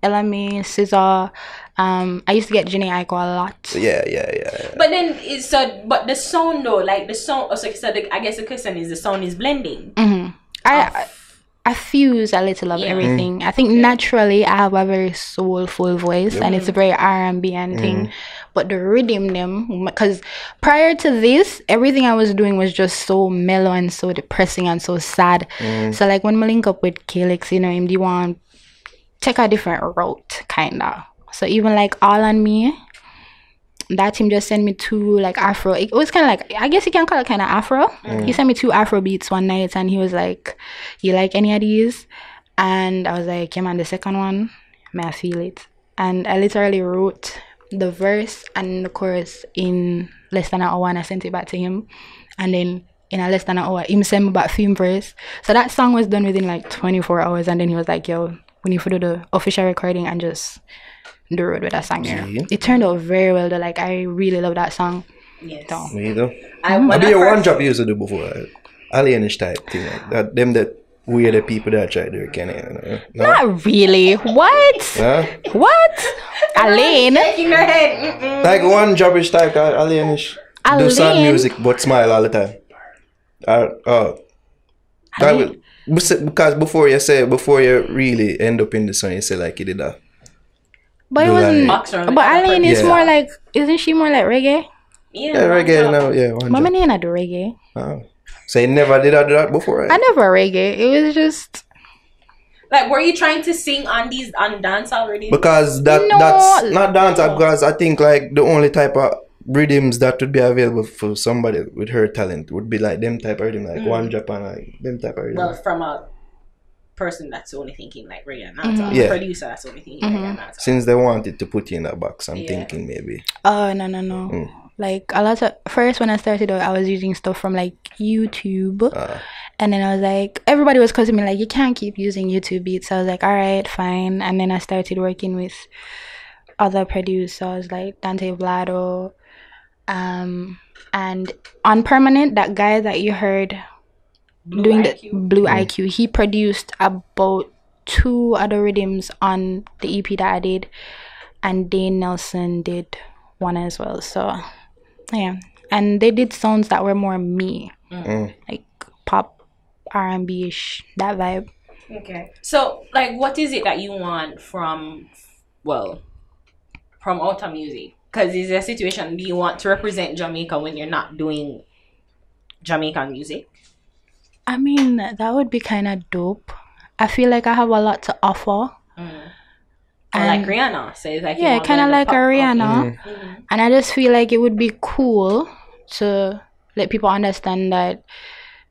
LMA, SZA. I used to get Jhené Aiko a lot. Yeah. But then but the sound though, like the sound. I guess the question is, the sound is blending. I fuse a little of everything. I think naturally I have a very soulful voice, and it's a very R&B and thing. But the rhythm, because prior to this, everything I was doing was just so mellow and so depressing and so sad. So like when I link up with Calyx, you know, him, do you want take a different route, kinda. So even like All on Me, that him just sent me 2 like Afro. It was kind of like, I guess you can call it kind of Afro. He sent me 2 Afro beats one night, and he was like, "You like any of these?" And I was like, "Yeah, man, the second one, may I feel it?" And I literally wrote the verse and the chorus in less than an hour, and I sent it back to him. And then in a less than an hour, him sent me back film verse. So that song was done within like 24 hours, and then he was like, "Yo, we need to do the official recording and just the road with that song. Yeah. Gee. It turned out very well. Though. Like I really love that song. Yes. So. Me either. I I when be I a one first- drop you used to do before. Alienish type thing. Like that. Them that we are the people that try to do it, can you? No? Not really. What? Huh? What? Alain. Shaking her head. Mm-mm. Like one dropish type alienish. Do sad Alain? music but smile all the time. That will, because before you really end up in the song, you say like you did that. But it Do wasn't. like- Boxer on But the Alain is Yeah. more like. Isn't she more like reggae? Yeah, reggae now. Yeah, one Mama drop. Nina do reggae. Oh. So you never did that before, right? I never reggae. It was just. Like, were you trying to sing on dance already? Because No. that's not dance. Because I think like the only type of rhythms that would be available for somebody with her talent would be like them type of rhythm, like one drop and like them type of rhythm. Well, from a person that's only thinking like reggae and dancehall, Yeah. a producer that's only thinking reggae and dancehall. Since they wanted to put you in that box, I'm Yeah. thinking maybe. Oh no. Like a lot of first when I started out, I was using stuff from like YouTube, and then I was like, everybody was causing me like, you can't keep using YouTube beats. So I was like, all right, fine. And then I started working with other producers like Dante Vlado, and on Permanent, that guy that you heard doing the Blue IQ, he produced about 2 other rhythms on the EP that I did, and Dane Nelson did one as well. So yeah, and they did sounds that were more me, like pop, R&B ish, that vibe. Okay. So, like, what is it that you want from Outer Music? Because is there a situation, do you want to represent Jamaica when you're not doing Jamaican music? I mean, that would be kind of dope. I feel like I have a lot to offer. Or like Rihanna says, like, you Yeah, want kind of the like a pop- Rihanna. And I just feel like it would be cool to let people understand that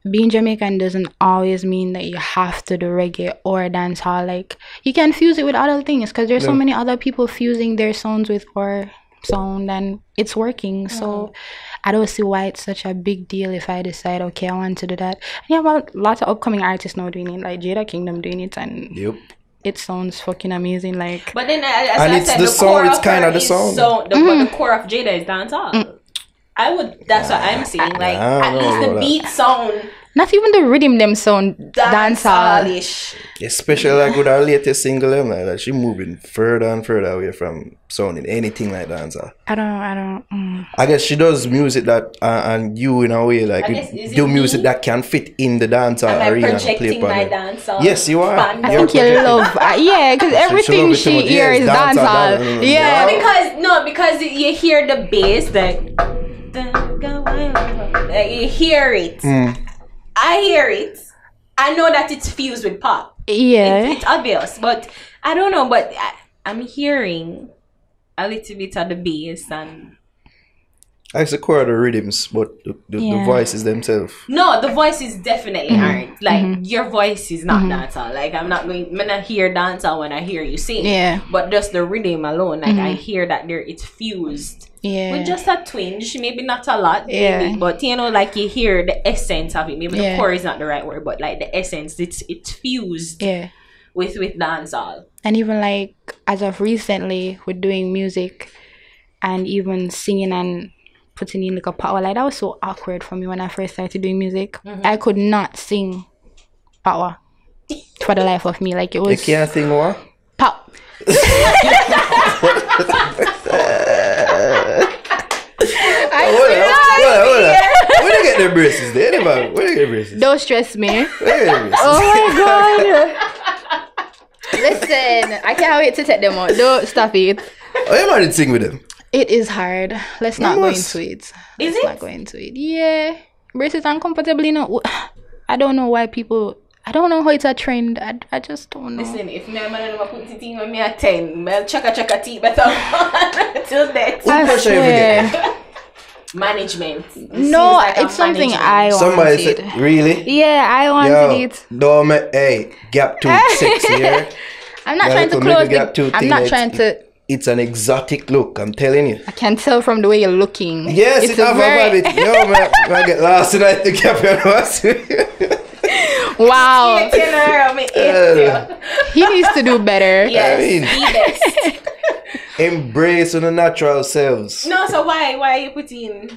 being Jamaican doesn't always mean that you have to do reggae or dancehall. Like, you can fuse it with other things because there's so many other people fusing their sounds with our sound and it's working. So I don't see why it's such a big deal if I decide, okay, I want to do that. And you have a lot of upcoming artists now doing it, like Jada Kingdom doing it, and Yep. it sounds fucking amazing. Like, But then, as And I it's said, the the song, core it's of kinda her the is song. But the core of Jada is dancehall. That's what I'm saying. Like, I don't at know least the about that. beat sound not even the rhythm them sound dancehall. dancehall-ish. Especially like with our latest single, like that, she moving further and further away from sounding anything like dancer. I don't. I guess she does music that, and you in a way like I guess, is it do music me? that can fit in the dancer Am I arena. projecting upon my it. dancehall? Yes, you are. fandom? I You're think you projecting. love, yeah, because everything love it too she much. hears is Yes, dancehall, dancehall. that- Yeah, Because you hear the bass, you hear it. I hear it. I know that it's fused with pop. yeah. It's obvious, but I don't know. But I'm hearing a little bit of the bass and I the core of the rhythms, but the Yeah. voices themselves. no, the voices definitely aren't. Like your voice is not dancehall. Like I'm not hear dancehall when I hear you sing. Yeah. But just the rhythm alone, like I hear that it's fused. Yeah. With just a twinge, maybe not a lot, Yeah. maybe, but you know, like you hear the essence of it. Maybe Yeah. the core is not the right word, but like the essence, it's fused Yeah. with dancehall. And even like as of recently with doing music and even singing and putting in like a power, like that was so awkward for me when I first started doing music. I could not sing power for the life of me. Like it You was can't think what? pop. Hold on. Where they get their braces? Where they get their braces? Don't stress me. Where they get their braces? Oh my god. Listen, I can't wait to take them out. Don't stop it. Oh, you might sing with them. It is hard. Let's not go must. into it. Is Let's it? not go into it. Yeah. Braces uncomfortable, you know. I don't know why people. I don't know how it's a trend. I just don't know. Listen, if me and man never put it in when me at 10, I'll chaka teeth better till death. I Who pressure you to swear. Management. It No, seems like a it's something management. I Somebody wanted. said, really? Yeah, I wanted Yo, it. don't make, hey, gap tooth sexy here. I'm not Yeah, trying to little close gap tooth I'm thing, not it's- trying to. It's an exotic look, I'm telling you. I can tell from the way you're looking. Yes, it's it have a habit. Yo, man, I get lost in the gap, you know. Wow. Me hate you. He needs to do better. Yes, I mean- be best. Embrace the natural selves. No, so why are you putting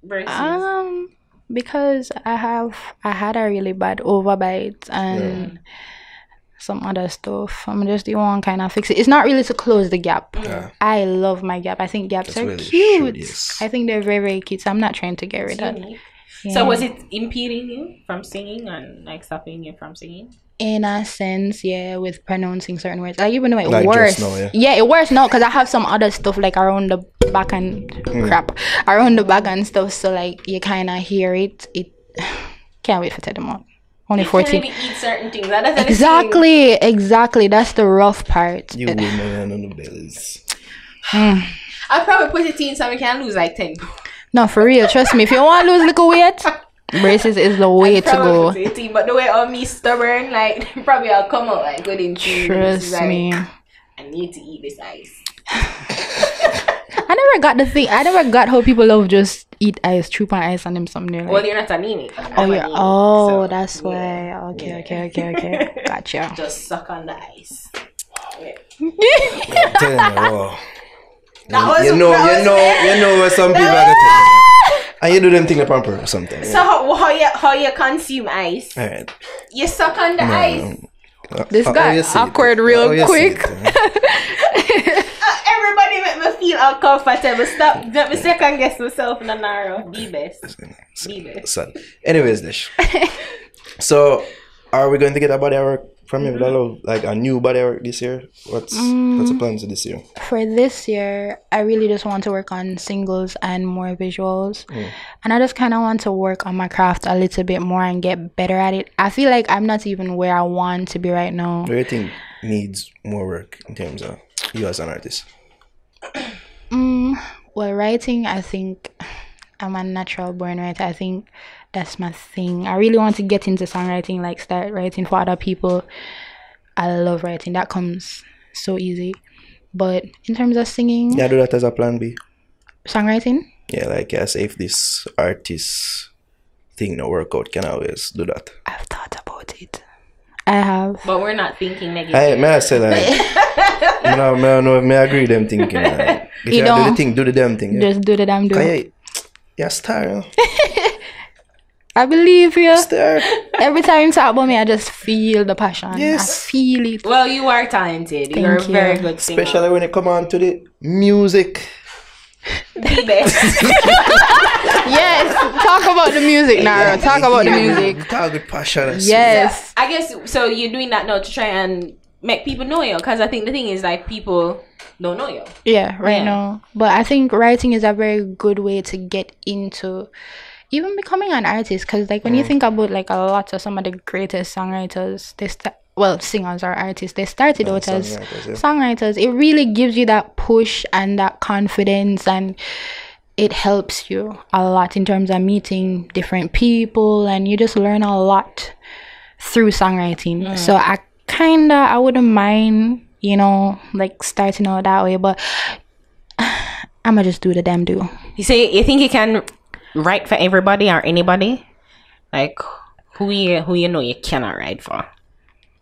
verses? Because I had a really bad overbite and some other stuff. I'm just the one kind of fix it. It's not really to close the gap. I love my gap. I think gaps are really cute. should, yes. I think they're very, very cute. So I'm not trying to get rid of it. So was it impeding you from singing and like stopping you from singing? In a sense, yeah, with pronouncing certain words. Like even though it Like works. just now, it works now because I have some other stuff like around the back and around the back and stuff. So like you kind of hear it. It can't wait for tell them out. Only You 14. can't even eat certain things. That doesn't Exactly. That's the rough part. You women on the bellies. I'll probably put it in so we can lose like 10. No, for real. Trust me. If you want to lose little weight, braces is the way to go. But the way I'm me stubborn, like probably I'll come out like within 2 minutes. Trust me. I need to eat this ice. I never got the thing. I never got how people love just eat ice, chew on ice and them something like. Well, you're not anemic. So that's why. Okay. Gotcha. Just suck on the ice. Yeah. I'm telling you, oh. That you know where some people are gonna tell you. And you do them thing upon purpose or something. So how you consume ice? Alright. You suck on the ice. This guy awkward real quick. Everybody make me feel uncomfortable. Stop. Let me second guess myself in a Naro. Be best. So, anyways, Dehshh. So, are we going to get a body work from you? Like a new body work this year? What's the plans for this year? For this year, I really just want to work on singles and more visuals. And I just kind of want to work on my craft a little bit more and get better at it. I feel like I'm not even where I want to be right now. What do you think needs more work in terms of you as an artist? Well, writing, I think I'm a natural born writer. I think that's my thing. I really want to get into songwriting, like start writing for other people. I love writing. That comes so easy. But in terms of singing... Yeah, do that as a plan B. Songwriting? Yeah, like say if this artist thing no work out, can I always do that? I've thought about it. I have. But we're not thinking negative. May I say that? I don't know if I agree them thinking. If you do the thing, do the damn thing. Yeah? Just do the damn do. Yeah, star. I believe you. Star. Every time you talk about me, I just feel the passion. Yes. I feel it. Well, you are talented. You're a very good singer. Especially when it come on to the music. The best. Yes. Talk about the music, Naro. Talk about the music. Talk with passion. Yes. I guess, so you're doing that now to try and make people know you. Because I think the thing is, like, people don't know you. Yeah, now. But I think writing is a very good way to get into even becoming an artist. Because, like, when you think about, like, a lot of some of the greatest songwriters, singers or artists, they started out as songwriters. It really gives you that push and that confidence, and it helps you a lot in terms of meeting different people, and you just learn a lot through songwriting. So I wouldn't mind, like starting out that way, but I'ma just do the damn do. You say you think you can write for everybody or anybody? Like who you know you cannot write for?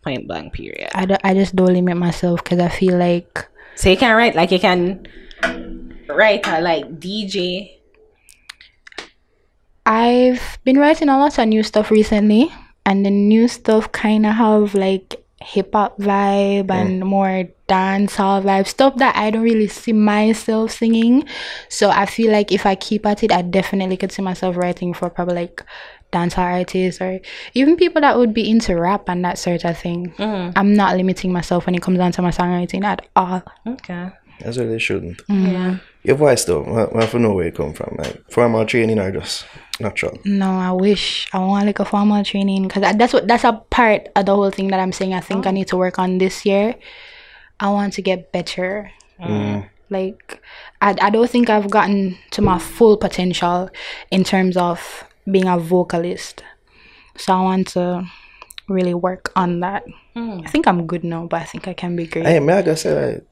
Point blank period. I just don't limit myself because I feel like... So you can write, like you can write like DJ. I've been writing a lot of new stuff recently, and the new stuff kind of have like hip-hop vibe and more dancehall vibe, stuff that I don't really see myself singing. So I feel like if I keep at it, I definitely could see myself writing for probably like dancehall artists or even people that would be into rap and that sort of thing. I'm not limiting myself when it comes down to my songwriting at all. Okay. That's what they shouldn't. Yeah. Your voice though, I have to know where it come from. Like formal training or just natural? No, I want like a formal training, because that's a part of the whole thing that I'm saying I think I need to work on this year. I want to get better. Like I don't think I've gotten to my full potential in terms of being a vocalist, so I want to really work on that. I think I'm good now, but I think I can be great. Hey, man, like I said,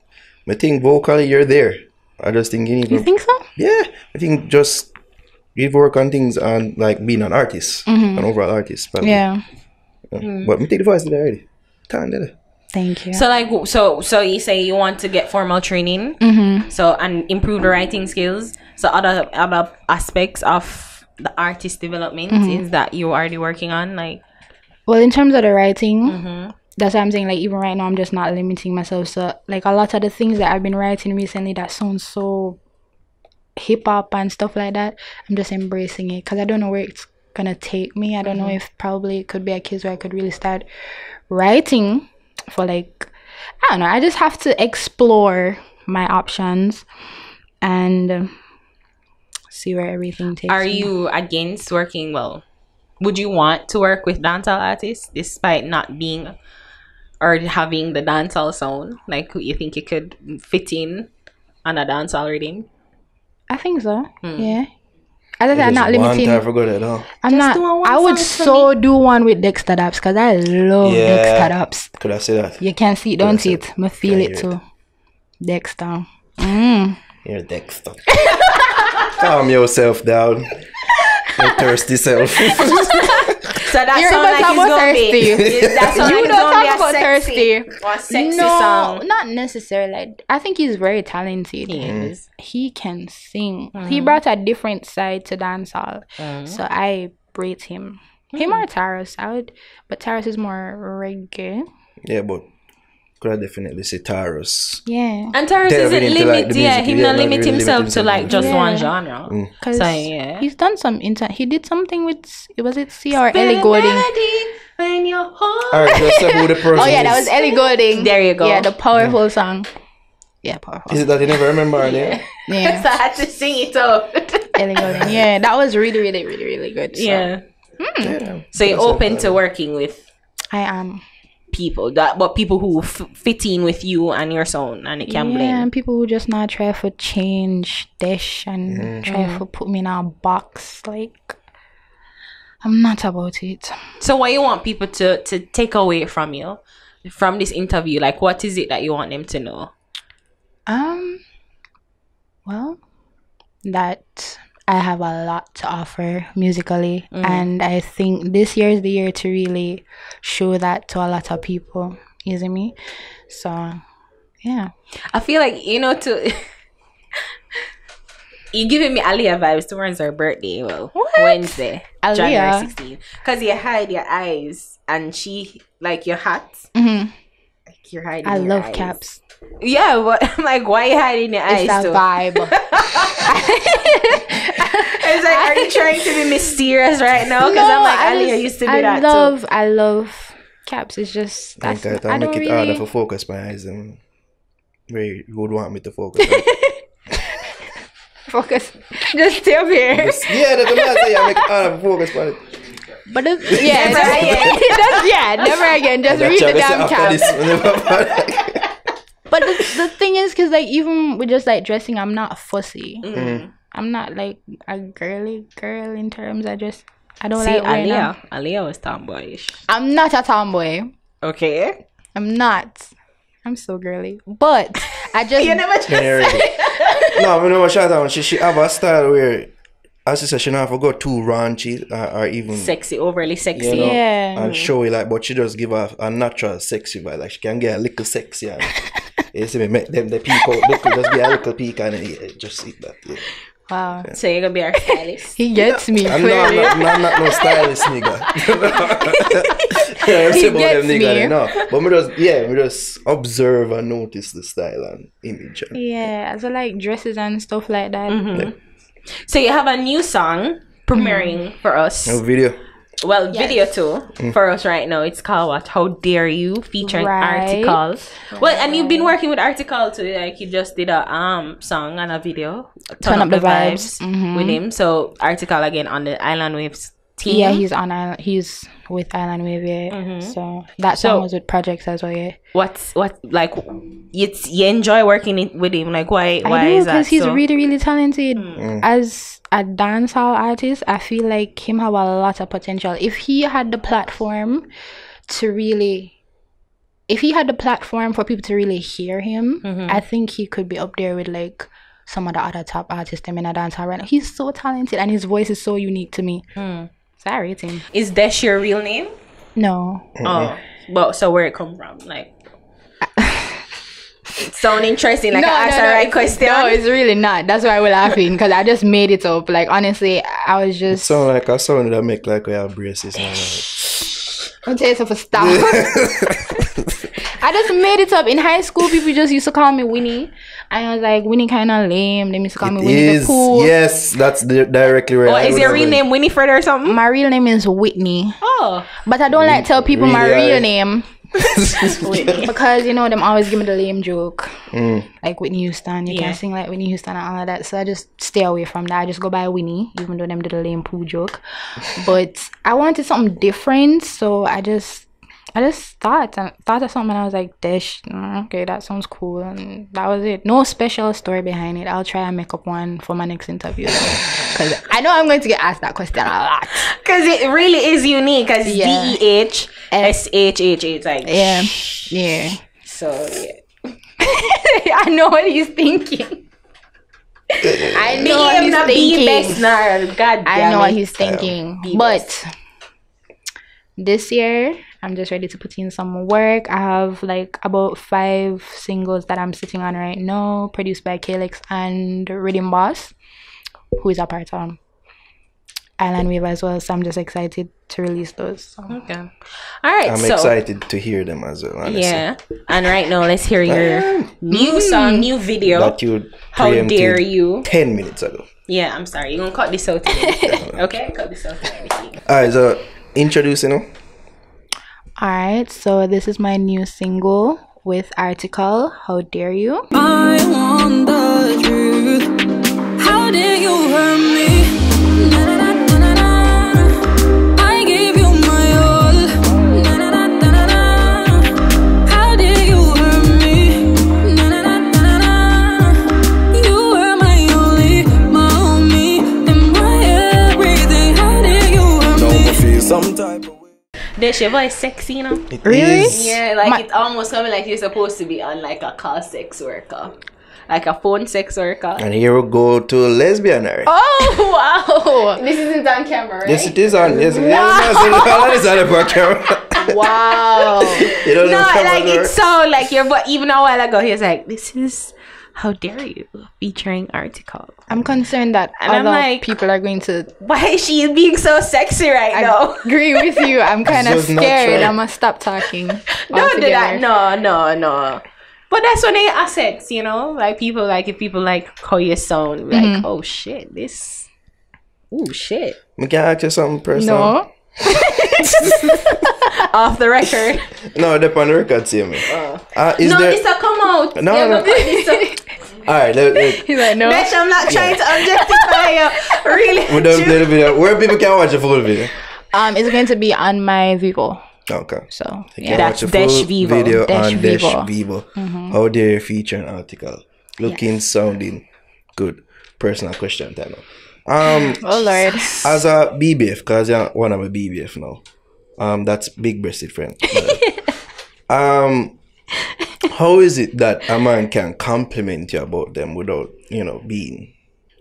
I think vocally you're there. I just think you need to... You think so? Yeah, I think just you work on things and like being an artist, an overall artist. Probably. Yeah. But me take the voice there already. Thank you. So like, so you say you want to get formal training, so and improve the writing skills. So other aspects of the artist development is that you're already working on, like. Well, in terms of the writing, that's what I'm saying. Like even right now, I'm just not limiting myself. So like a lot of the things that I've been writing recently that sounds so hip hop and stuff like that, I'm just embracing it because I don't know where it's gonna take me. I don't know if probably it could be a case where I could really start writing for like, I don't know. I just have to explore my options and see where everything takes Are me. you against working? Well, would you want to work with dancehall artists despite not being or having the dancehall sound? Like, you think you could fit in on a dancehall rhythm? I think so. Yeah. As I said, I'm not limiting. I forgot it all. I'm not. I would so do one with Dexter Daps because I love Dexter Daps. Could I say that? You can see it, don't see it? I feel it too. Dexter. You're Dexter. Calm yourself down. Your thirsty self. So that sounds like it's gonna be. That sounds like it's gonna be a sexy or sexy song. Not necessarily. Like, I think he's very talented. He is. He can sing. He brought a different side to dancehall, so I rate him. Him or Taros, but Taros is more reggae. Yeah, but could I definitely say Taros. Yeah. And Taros isn't limit. He not limit himself to like just one Yeah. genre. Because So yeah. he's done some he did something with, was it C or Ellie Goulding? When you're home. Alright, just say who the person Oh yeah, that is. was Ellie Goulding. There you go. Yeah, the powerful song. Yeah, powerful. Is it that you never remember her name? Yeah, So I had to sing it up. Ellie Goulding. Yeah, that was really, really, really, really good. So. Yeah. Yeah. So you're open to working with I am. people but people who fit in with you and your sound, and it can Yeah, blend. and people who just not try to change Dehshh and try to put me in a box. Like, I'm not about it. So what you want people to take away from you, from this interview? Like, what is it that you want them to know? Well, that I have a lot to offer musically, and I think this year is the year to really show that to a lot of people. You see me? So, yeah. I feel like, to you're giving me Aliyah vibes towards her birthday. Well, What? Wednesday, Aliyah? January 16th. Because you hide your eyes, and she, like, your hat. Like, you're hiding I your love eyes. caps. Yeah, but I'm like, why are you hiding your eyes It's a too? vibe. It's like, are you trying to be mysterious right now? Because I'm like, Aliyah used to do that too. I love caps. It's just I I don't make it really harder for focus my eyes and where you would want me to focus. focus. Just stay up here. That's what I say. I make it harder for focus on it. But never again. Never again. Just read the damn cap. But the thing is, because like even with just like dressing, I'm not fussy. I'm not like a girly girl in terms of just. I don't See, like wearing them. Aliyah was tomboyish. I'm not a tomboy. Okay. I'm not. I'm so girly. But I just. You never just No, I know what shout out. She have a style where, as she said, she not have to go too raunchy or even sexy, overly sexy. you know, Yeah. and showy like, but she just give a natural sexy vibe. Like she can get a little sexy. And, you see me, make them the peak out, look, just be a little peak and just see that. Yeah. Wow. So you're gonna be our stylist. He gets me. I'm Clearly. not no stylist nigga. Yeah, He about gets them nigga, me. no. But we just observe and notice the style and image. And, Yeah, so like dresses and stuff like that. So you have a new song premiering for us. no video. Well, video too for us right now. It's called what? How Dare You, featuring Right. Article. Well, and you've been working with Article too. Like you just did a song and a video. Turn up the vibes. with him. So Article again on the Island Waves team. Yeah, he's on Island. He's with Island Wave. Yeah. So that song was with projects as well. Yeah. What like you enjoy working with him? Like why I do is that? because he's so? really really talented. As a dancehall artist, I feel like him have a lot of potential. If he had the platform for people to really hear him, I think he could be up there with like some of the other top artists in a dancehall right now. He's so talented and his voice is so unique to me. So I rate him. Is Dehshh your real name? No. Oh, well, so where it come from? Like Sound interesting, like I asked the right question. No, it's really not. That's why we're laughing, because I just made it up. Like, honestly, I was just... Sound like a sound that make like we have braces now. I'll tell you something, stop. I just made it up. In high school, people just used to call me Winnie. And I was like, Winnie kind of lame. They used to call me Winnie the Pooh. Yes, that's directly where is your real name Winifred or something? My real name is Whitney. Oh. But I don't like tell people my Really? real name. Because, you know, them always give me the lame joke. Like Whitney Houston. You can't sing like Whitney Houston and all of that. So I just stay away from that. I just go by Winnie, even though them did a lame poo joke. But I wanted something different. So I just thought of something, and I was like, Dehshh, okay, that sounds cool, and that was it. No special story behind it. I'll try and make up one for my next interview, because I know I'm going to get asked that question a lot. Because it really is unique, because DEHSHHH, like yeah. So yeah, I know what he's thinking. I know what he's thinking. I know what he's thinking, but this year I'm just ready to put in some work. I have like about 5 singles that I'm sitting on right now, produced by Kalex and Rhythm Boss, who is a part of Island Wave as well. So I'm just excited to release those. So. Okay. All right. I'm excited to hear them as well, honestly. Yeah. And right now, let's hear your new song, new video. That you How Dare You. 10 minutes ago. Yeah, I'm sorry. You're going to cut this out. Okay? Cut this out. Alright, so introducing them. Alright, so this is my new single with Article, How Dare You. I want the truth. How dare you hurt me? Na, na, na, na, na. I gave you my all. Na, na, na, na, na. How dare you hurt me? Na, na, na, na, na. You were my only, my homie, and my everything. How dare you hurt me? Don't feel some type of way. Dehshh, your voice sexy, you know? Really? Yeah, like it's almost coming like you're supposed to be on like a call sex worker. Like a phone sex worker. And here we go to lesbian area. Oh, wow. This isn't on camera, right? Yes, it is on. Yes, it is on camera. Wow. You don't No, know like camera it's so like your voice. Even a while ago, he was like, "This is How Dare You," featuring Article. I'm concerned that And I'm other like, people are going to why is she being so sexy right now? agree with you. I'm kind of Just not scared. try. I'm going to stop talking. Don't do that. No. But that's when they are sex, you know? Like people like if people like how you sound, like, oh shit, this. Oh shit. I can ask you something personal. No. Off the record. No, they're on the record, see me. No, this will come out. No. Alright, He's like, no. Dehshh, I'm not trying to objectify you. Really. we done play the video. Where people can watch the full video? It's going to be on my Vivo. Okay. So, You yeah. can That's watch the full Dehshh Vivo. video Dehshh on Vivo. Dehshh Vivo. How dare you feature an article? Looking, sounding good. Personal question time now. Oh, Lord. As a BBF, because you're one of my BBF now. That's big breasted friend. How is it that a man can compliment you about them without, being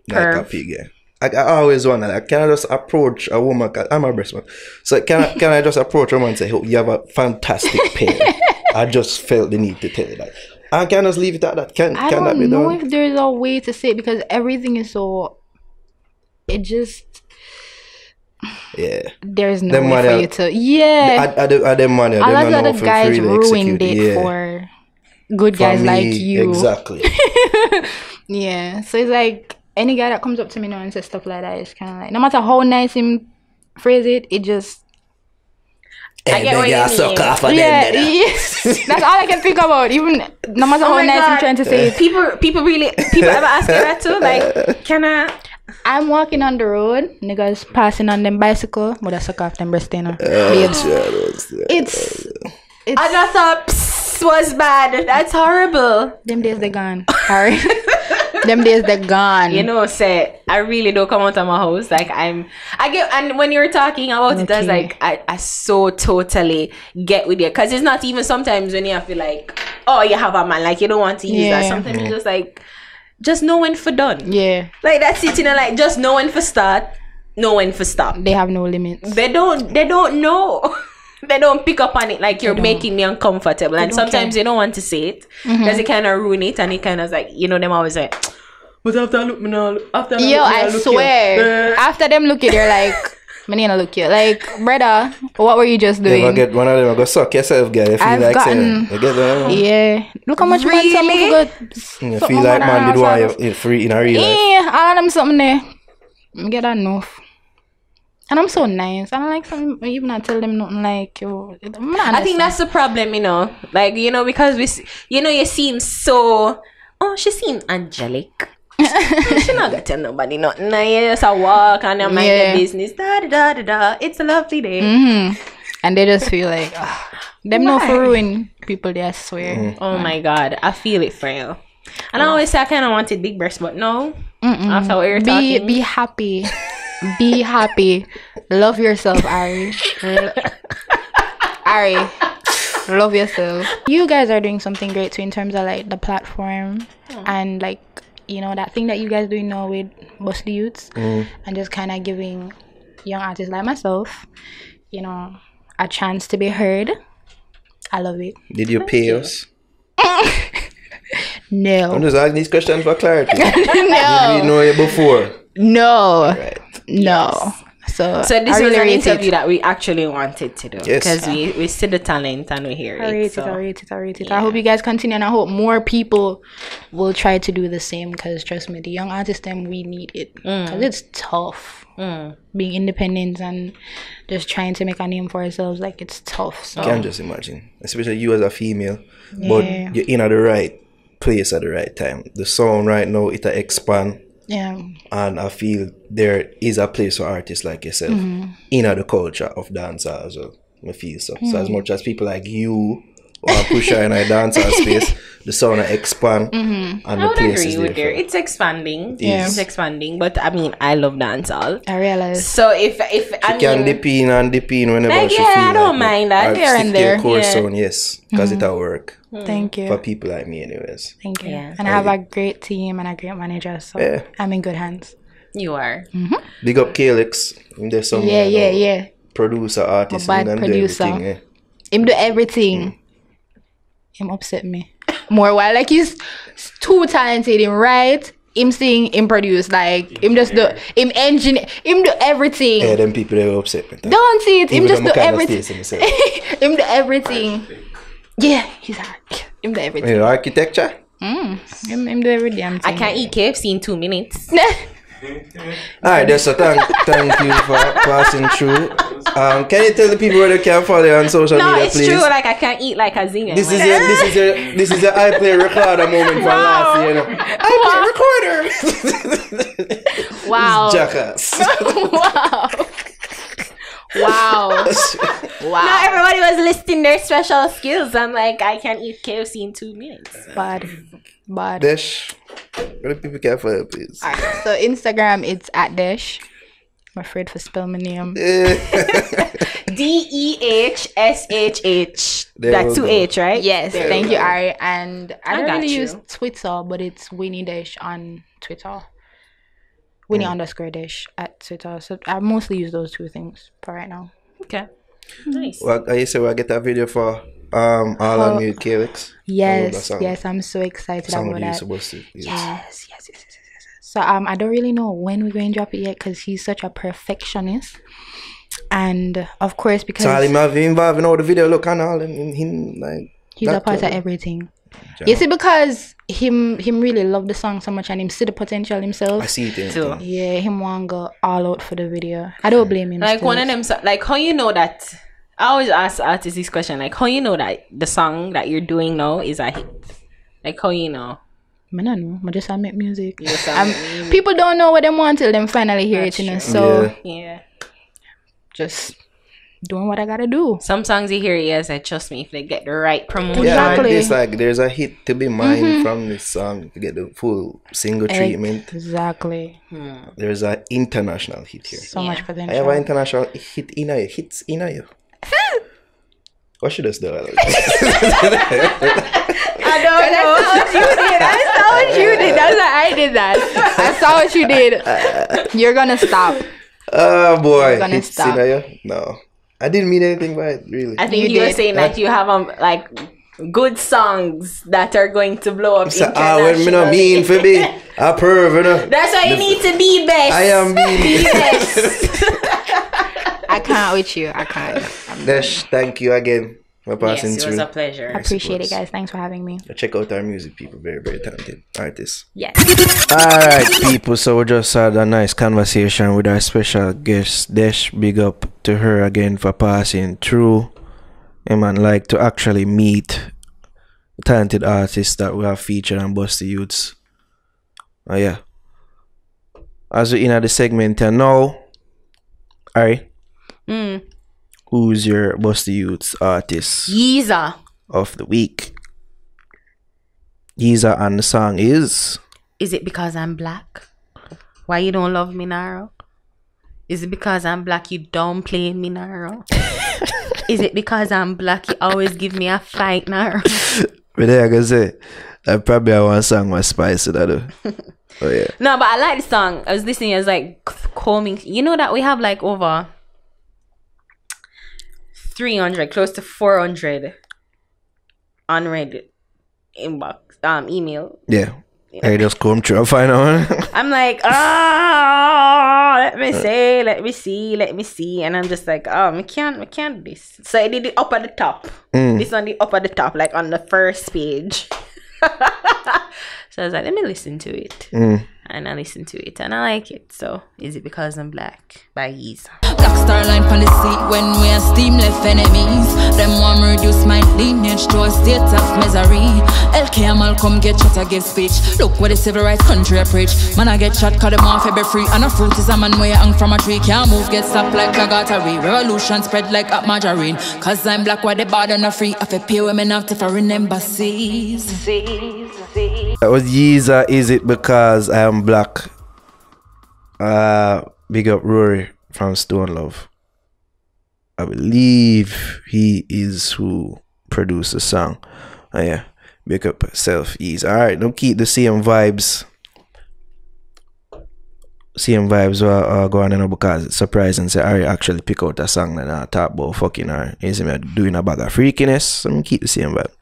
like a pig? Yeah? I always wonder, like, can I just approach a woman? 'Cause I'm a breast man. So can I just approach a woman and say, oh, you have a fantastic pair? I just felt the need to tell you that. I can just leave it at that. Can I that be don't know done? if there's a way to say it, because everything is so... It just... Yeah. There's no Them way for money- you to... Yeah. Are them money? A lot of the guys ruined it for good guys like you. Exactly. Yeah. So it's like, any guy that comes up to me now and says stuff like that, it's kind of like, no matter how nice him phrase it, it just... I get what you mean. That's all I can think about. Even no matter how my nice I'm God. trying to say it. People ever ask you that too? Like, can I? I'm walking on the road, niggas passing on them bicycle, but I suck off them breast, you know. It's I just thought psst was bad. That's horrible. them days they're gone. Sorry. Them days they're gone. You know, say I really don't come out of my house. Like and when you were talking about it, I was like, I so totally get with you, because it's not even sometimes when you have to like, oh, you have a man, like you don't want to use that. Sometimes you just like, just know when for done. Yeah. Like that's it, you know, like just know when for start, know when for stop. They have no limits. They don't know. they don't pick up on it like you're making me uncomfortable, and sometimes you don't want to say it because it kind of ruin it, and it kind of like, you know, them always like, but after I look me now, after I swear, after them look at you, like, I need to look you, like, brother, what were you just doing? Never get one of them. Go suck yourself, girl. You feel I've like gotten, you get them. yeah. Look how much man something good. You feel like man did want you free in a real life. Yeah, all of them something there. Get enough. And I'm so nice. I don't like some, even not tell them nothing like, yo. I think that's the problem, you know. Like, you know, because you know, you seem so, she seems angelic. She not gonna tell nobody nothing. Nah, you just a walk and you mind your business. Da da da da da. It's a lovely day. And they just feel like, them no for ruin people, they, I swear. Oh my God, I feel it for you. And I always say I kind of wanted big breasts, but no. After what you're talking, be happy. Be happy. Love yourself, Ari. Ari, love yourself. You guys are doing something great too in terms of like the platform and like, you know, that thing that you guys doing now with mostly Utes and just kind of giving young artists like myself, you know, a chance to be heard. I love it. Did you pay us? No. I'm just asking these questions for clarity. No. Did we know you before? No. Right. No. Yes. So this I was really an rate interview it. that we actually wanted to do. Yes. Because we see the talent and we hear I rate so. it. I hope you guys continue, and I hope more people will try to do the same, because trust me, the young artists, them, we need it. Because it's tough being independent and just trying to make a name for ourselves. Like, it's tough. So You can just imagine, especially you as a female, but you're in at the right place at the right time. The sound right now, it'll expand. yeah. And I feel there is a place for artists like yourself in the culture of dancehall as well. I feel so. So as much as people like you or Pusha in a dancehall space, the sound will expand and I the would place agree is with there. you. It's expanding. Yes. It's expanding. But I mean, I love dancehall. I realize. So if She can dip in and dip in whenever like, she yeah, feels I don't like mind that. Or Here and stick to your there. core Yeah. sound, yes. Because it'll work Thank you. for people like me anyways. Thank you. Yeah. And I have a great team and a great manager, so Yeah. I'm in good hands. you are. Big up Calix. There's some Yeah. producer, artist, A bad and producer. everything. Eh? Him do everything. Him upset me. More while like he's too talented. Him write, him sing, him produce. Like him just do him engineer, him do everything. Yeah, them people they will upset me. Don't see it. Him Even just though do I kinda everything. stay to myself. Him do everything. Yeah, he's hard. Him do everything. You know, architecture. Him do every damn thing. I can't eat KFC in 2 minutes. Alright, that's so thank you for passing through. Can you tell the people where they can follow you on social No, media, it's please? true. Like I can't eat like a zinger. This is your I play recorder moment from last year. You know? I play recorder. Wow. Jackass. Wow. Now everybody was listing their special skills. I'm like, I can eat KFC in 2 minutes. Bad. Dehshh. Where the people can follow you, please? Alright, so Instagram, it's at Dehshh. I'm afraid for spell my name. DEHSHH. There That's we 2 go. H, right? Yes, There thank we you, go. Ari. And I don't got really you. use Twitter, but it's Winnie Dehshh on Twitter. Winnie _Dehshh at Twitter. So I mostly use those two things for right now. Okay. Nice. Well, you say we'll get a video for all on new Calix. Yes, I'm so excited Some about of you that. supposed to. Yes. So I don't really know when we're going to drop it yet, because he's such a perfectionist. And of course, because So him have involved in all the video look and all and him like he's a part of everything. You see, because him really loved the song so much, and him see the potential himself. I see it in Too. Yeah, him want to go all out for the video. I don't blame him. Like still. one of them, like how you know that. I always ask artists this question, like how you know that the song that you're doing now is a hit. Like how you know. I don't know. I just make music. Just People don't know what they want till them finally hear That's it, you know. true. So Yeah. just doing what I gotta do. Some songs you hear, yes, and trust me, if they get the right promotion. Yeah, Exactly. it's like there's a hit to be mined from this song to get the full single treatment. Exactly. There's an international hit here. So much I potential. have an international hit in you. Hits in you. What should I do? I don't know. I saw what you did. That's why I did that. I saw what you did. You're gonna stop. Oh boy. Gonna Hits stop. in you? No. I didn't mean anything by it, really. I think you were saying that you have like good songs that are going to blow up internationally. When me not mean for be a perv, you know. That's why you need to be best. I am being best. I can't with you. I can't. Dehshh, thank you again for passing Yes, it through. was a pleasure. I appreciate it, guys. Thanks for having me. Check out our music, people. Very, very talented artists. Yes. Alright, people. So we just had a nice conversation with our special guest, Dehshh. Big up to her again for passing through. And like to actually meet talented artists that we have featured on Busty Utes. Oh yeah. As we in the segment now, alright. Who's your Busty Utes artist Yeza of the week? Yeza, and the song is it because I'm black? Why you don't love me, Naro? Is it because I'm black you don't play me, Naro? Is it because I'm black you always give me a fight, Naro? But then I can say that probably I want song was spicy that though. Oh yeah. No, but I like the song. I was listening, I was like combing. You know that we have like over 300, close to 400 unread inbox email. Yeah. I just come through and find out. I'm like, let me see. And I'm just like, we can't do this. So I did it up at the top. This on the up at the top, like on the first page. So I was like, let me listen to it. And I listened to it and I like it. So Is It Because I'm Black by Yeza. Black star line on the seat when we are steam left enemies. Them want me reduce my lineage to a state of misery. LK Malcolm get shot, I give speech. Look what the civil rights country I preach. Man I get shot, cut them off every free. And a fruit is a man where you hang from a tree. Can't move, get stopped like a gottery. Revolution spread like a margarine. Cause I'm black, why the border not free. I feel pay women out to foreign embassies. That was Yeza, Is It Because I Am Black? Big up Rory from Stone Love. I believe he is who produced the song. Oh yeah, big up yourself, Yeza. Alright, don't keep the same vibes. Same vibes going on because it's surprising. Say I actually pick out a song and I talk about fucking her. You see me doing a bag of freakiness. So I'm keep the same vibe.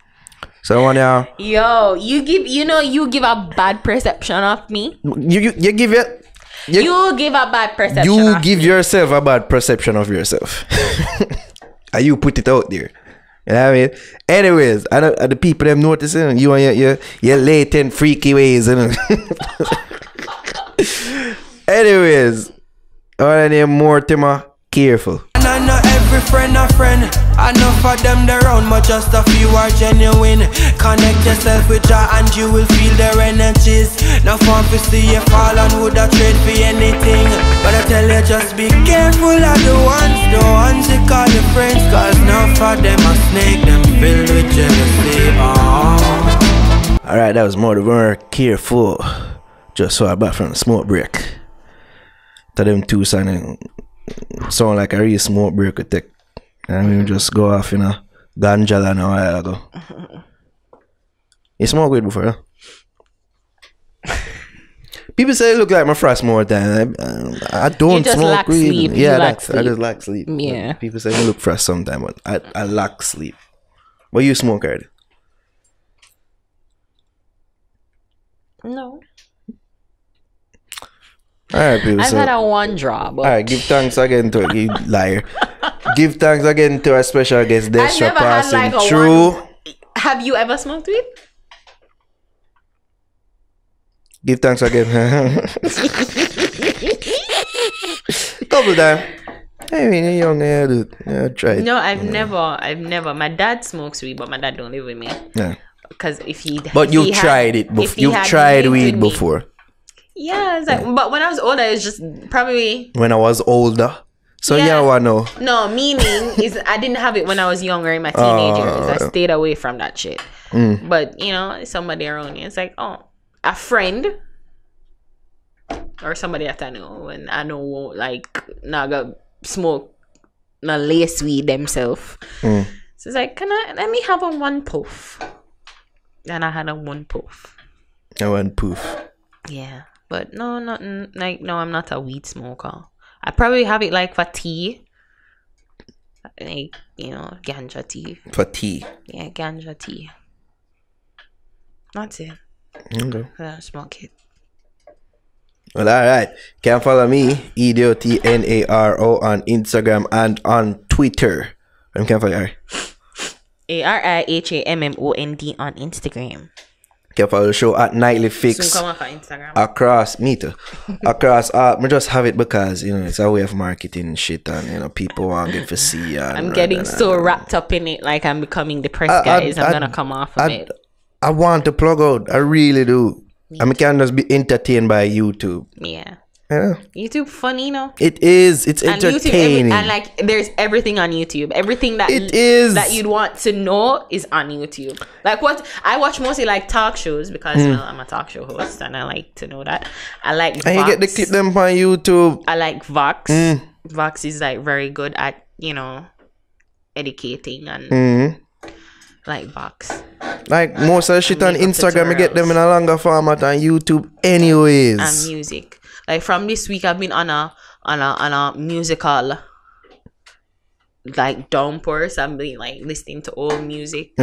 So one Yo, you give a bad perception of me. You give it. You give a bad perception. You give yourself a bad perception of yourself. And you put it out there. You know what I mean? Anyways, the people them noticing you and your latent freaky ways. You know? Anyways, I name Mortimer. Careful. And I know every friend a friend. Enough of them they're around, but just a few are genuine. Connect yourself with Jah and you will feel their energies. No fun to see you fall and would a trade for anything. But I tell you just be careful of the ones you call your friends. Cause enough of them a snake, them filled with jealousy. Alright, that was Mortimer. Careful. Just saw back from the smoke break. To them two sounding sound like a real smoke break with tech. I mean, just go off in a ganja and a while ago. You smoke weed before, huh? People say I look like my frost more than I don't smoke weed. Sleep. Yeah, I just lack sleep. Yeah. People say I look frost sometimes, but I lack sleep. But you smoke already? No. Alright, people. I've had a one draw. But Alright, give thanks again to you liar. Give thanks again to our special guest, Dehshh, for passing through. Have you ever smoked weed? Give thanks again. Couple times. I mean, you're young, yeah, dude. Yeah, try it. No, I've never. My dad smokes weed, but my dad don't live with me. Yeah. Because if he. But you've tried it before. You've tried weed before. Yeah, it's like, but when I was older, it's just probably when I was older. So yeah, I know. No, meaning is I didn't have it when I was younger in my teenage years. I stayed away from that shit. But you know, somebody around you, it's like, oh, a friend or somebody that I know, and I know like not go smoke, not lace weed themselves. So it's like, let me have a one puff. And I had a one puff. A one puff. Yeah. But no, nothing like no, I'm not a weed smoker. I probably have it like for tea. like, you know, ganja tea. For tea. Yeah, ganja tea. That's it. Okay. I don't smoke it. Well, alright. Can follow me, EDOTNARO, on Instagram and on Twitter. Can follow you? ARIHAMMOND on Instagram. Can follow the show at Nightly Fix. Soon come off on Instagram. Across, me too. Across, I just have it because, you know, it's a way of marketing and shit, and, you know, people want to get to see you. I'm getting so wrapped up in it, like I'm becoming depressed, guys. I'm gonna come off of it. I want to plug out. I really do. I mean, can't just be entertained by YouTube. Yeah. Yeah. YouTube funny, you know? It is. It's and entertaining. YouTube, and like there's everything on YouTube. Everything that it is that you'd want to know is on YouTube. Like what I watch mostly like talk shows because well, I'm a talk show host and I like to know that. I like Vox. And you get to clip them on YouTube. I like Vox. Vox is like very good at, you know, educating and like Vox. Like most of the shit on Instagram, you get them in a longer format on YouTube anyways. And music. Like from this week I've been on a musical like downpour. So I've been like listening to old music.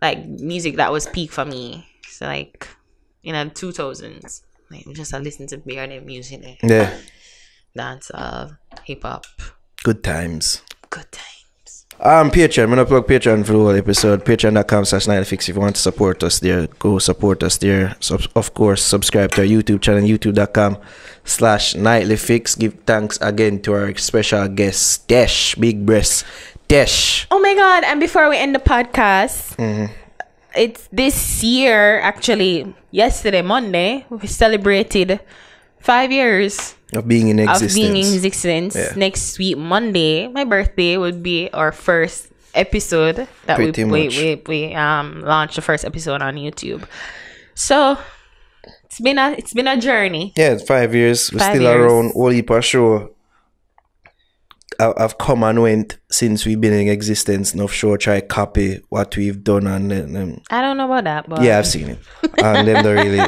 Like music that was peak for me. So like in the 2000s. Like just I listen to bare music there. Yeah. Dance hip hop. Good times. Good times. Patreon. I'm gonna plug Patreon for the whole episode. Patreon.com/nightlyfix. If you want to support us there, go support us there. Of course, subscribe to our YouTube channel, youtube.com/nightlyfix. Give thanks again to our special guest, Dehshh, Big Breast Dehshh. Oh my god, and before we end the podcast, it's this year, actually, yesterday, Monday, we celebrated 5 years of being in existence. Yeah. Next week, Monday, my birthday, would be our first episode that we launched the first episode on YouTube. So it's been a journey. Yeah, it's 5 years. We're still around. All heap of show I've come and went since we've been in existence. Enough show try copy what we've done, and I don't know about that, but yeah, I've seen it, and them don't really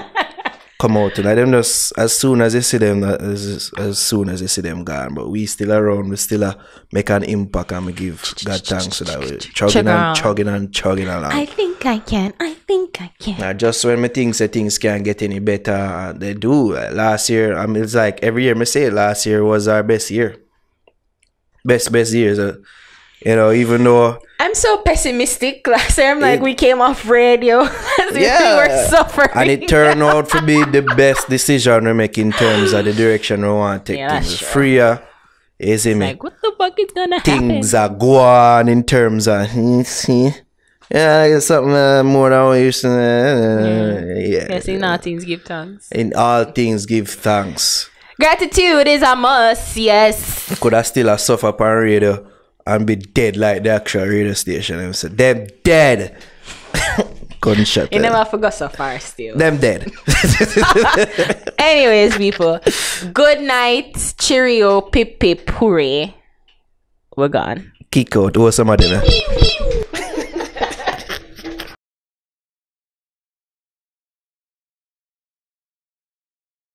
come out tonight. Them just as soon as they see them, as soon as they see them gone. But we still around. We still make an impact, and we give God thanks for that. We're chugging along. I think I can. Now, just when me think say things can't get any better, they do. Last year, it's like every year me say it, last year was our best year. Best years. You know, even though I'm so pessimistic. Last year, I'm like, we came off radio. We were suffering. And it turned out to be the best decision we make in terms of the direction we want to take things. Freer, you see me? Like, what the fuck is gonna happen? Things are going in terms of, yeah, something more than we used to. Yes, in all things give thanks. In all things give thanks. Gratitude is a must, yes. Could I still suffer on radio and be dead like the actual radio station? And say, them dead. Gunshot. You never forgot so far still. Them dead. Anyways, people. Good night. Cheerio. Pip pip. Hooray. We're gone. Kick out. What's somebody there?